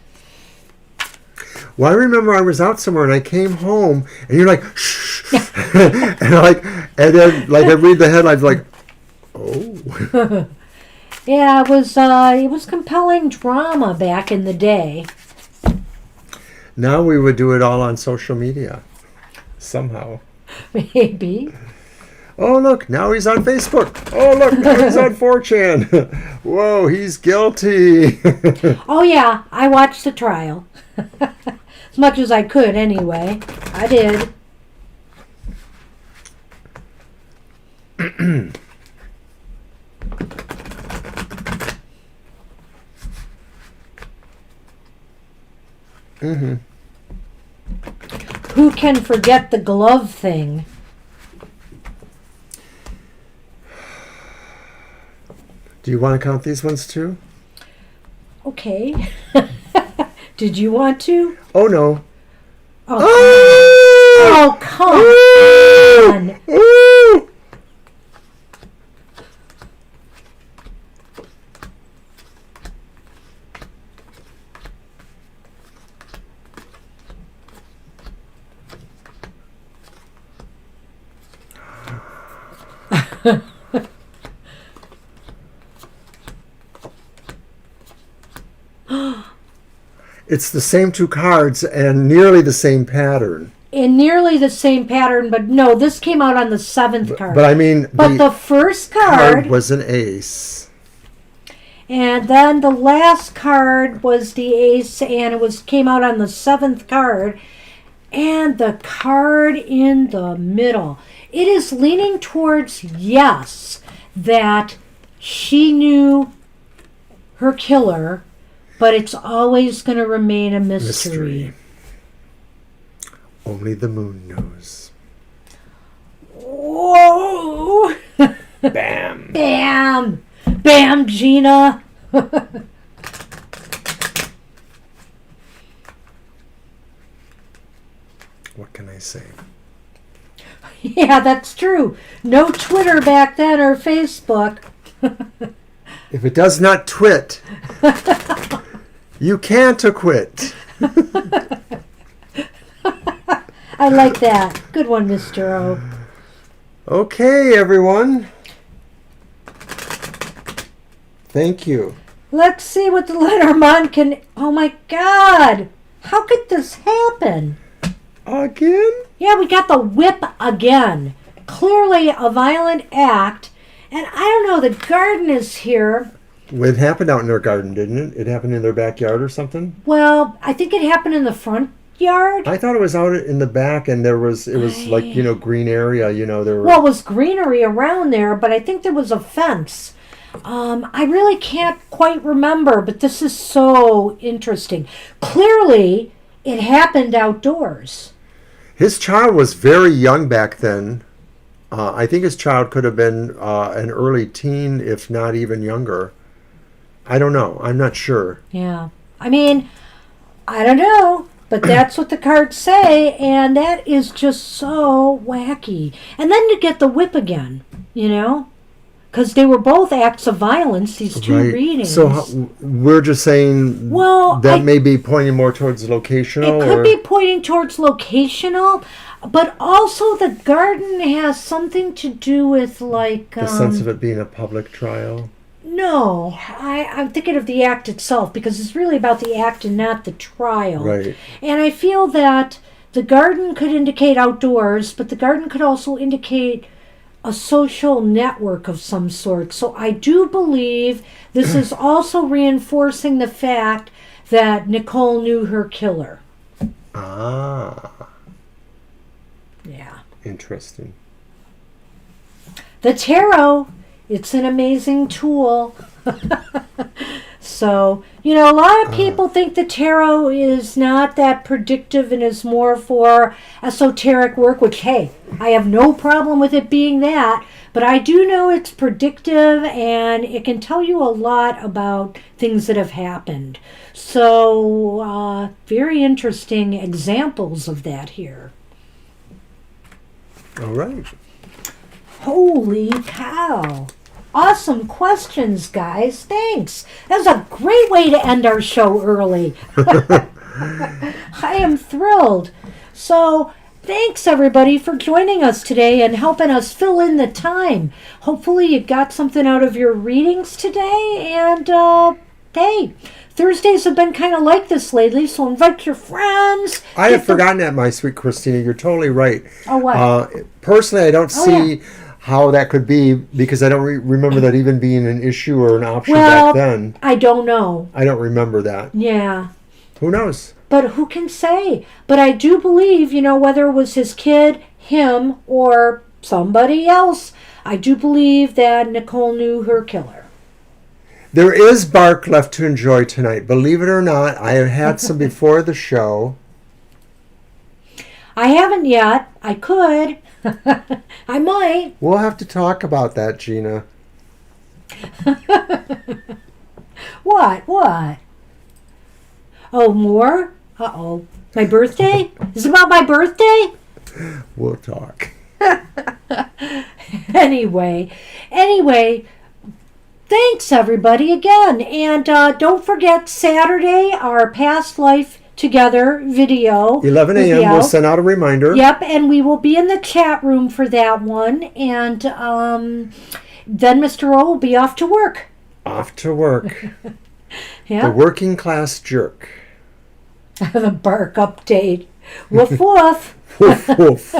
Well, I remember I was out somewhere and I came home and you're like, shh, and then I read the headlines like, oh. Yeah, it was compelling drama back in the day. Now we would do it all on social media, somehow. Maybe. Oh, look, now he's on Facebook. Oh, look, now he's on 4chan. Whoa, he's guilty. Oh, yeah, I watched the trial. As much as I could, anyway. I did. Mm-hmm. Who can forget the glove thing? Do you want to count these ones too? Okay. Did you want to? Oh, no. Oh, come on. It's the same two cards and nearly the same pattern. In nearly the same pattern, but no, this came out on the 7th card. But I mean, but the first card was an ace. And then the last card was the ace, and it came out on the 7th card. And the card in the middle. It is leaning towards, yes, that she knew her killer, but it's always going to remain a mystery. Only the moon knows. Whoa! Bam! Bam! Bam, Gina! What can I say? Yeah, that's true. No Twitter back then or Facebook. If it does not twit, you can't acquit. I like that. Good one, Mr. O. Okay, everyone. Thank you. Let's see what the Lenormand can... Oh, my God. How could this happen? Again? Yeah, we got the whip again. Clearly a violent act. And I don't know, the garden is here. It happened out in their garden, didn't it? It happened in their backyard or something? Well, I think it happened in the front yard. I thought it was out in the back, and it was like, green area, there were... Well, it was greenery around there, but I think there was a fence. I really can't quite remember, but this is so interesting. Clearly, it happened outdoors. His child was very young back then. I think his child could have been an early teen, if not even younger. I don't know. I'm not sure. Yeah. I mean, I don't know, but that's what the cards say, and that is just so wacky. And then to get the whip again, because they were both acts of violence, these two readings. So we're just saying that may be pointing more towards locational? It could be pointing towards locational, but also the garden has something to do with, like... the sense of it being a public trial? No, I'm thinking of the act itself, because it's really about the act and not the trial. Right. And I feel that the garden could indicate outdoors, but the garden could also indicate a social network of some sort. So I do believe this is also reinforcing the fact that Nicole knew her killer. Ah. Yeah. Interesting. The tarot, it's an amazing tool. So, a lot of people think the tarot is not that predictive and is more for esoteric work, which, hey, I have no problem with it being that, but I do know it's predictive and it can tell you a lot about things that have happened. So, very interesting examples of that here. All right. Holy cow. Awesome questions, guys. Thanks. That was a great way to end our show early. I am thrilled. So, thanks everybody for joining us today and helping us fill in the time. Hopefully you got something out of your readings today. And, hey, Thursdays have been kind of like this lately, so invite your friends. I have forgotten that, my sweet Christina. You're totally right. Oh, what? Personally, I don't see... how that could be, because I don't remember that even being an issue or an option back then. I don't know. I don't remember that. Yeah. Who knows? But who can say? But I do believe, whether it was his kid, him, or somebody else, I do believe that Nicole knew her killer. There is bark left to enjoy tonight. Believe it or not, I have had some before the show. I haven't yet. I could. I might. We'll have to talk about that, Gina. What? Oh, more? Uh-oh. My birthday? Is it about my birthday? We'll talk. Anyway, thanks everybody again. And don't forget Saturday, our past life together video. 11 a.m. We'll send out a reminder. Yep, and we will be in the chat room for that one. And then Mr. O will be off to work. Off to work. Yeah. The working class jerk. The bark update. Woof woof. Woof woof.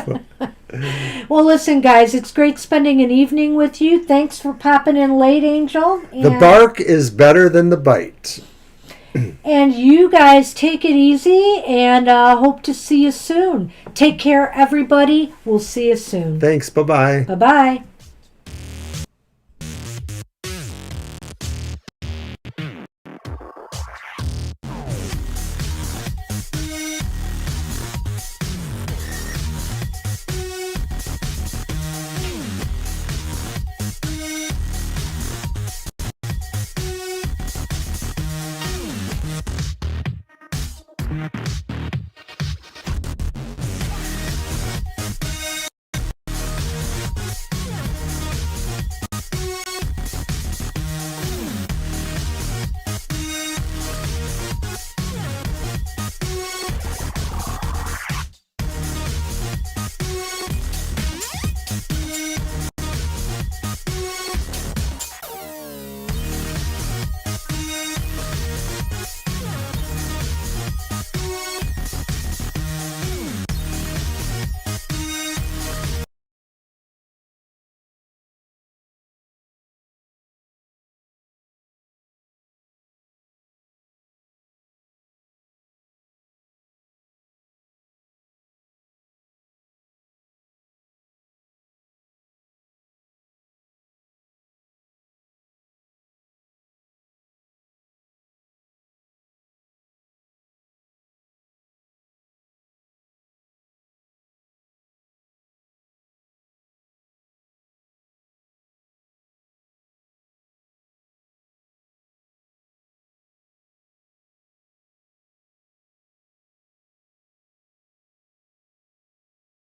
Well, listen, guys, it's great spending an evening with you. Thanks for popping in late, Angel. The bark is better than the bite. And you guys take it easy, and hope to see you soon. Take care, everybody. We'll see you soon. Thanks. Bye-bye. Bye-bye.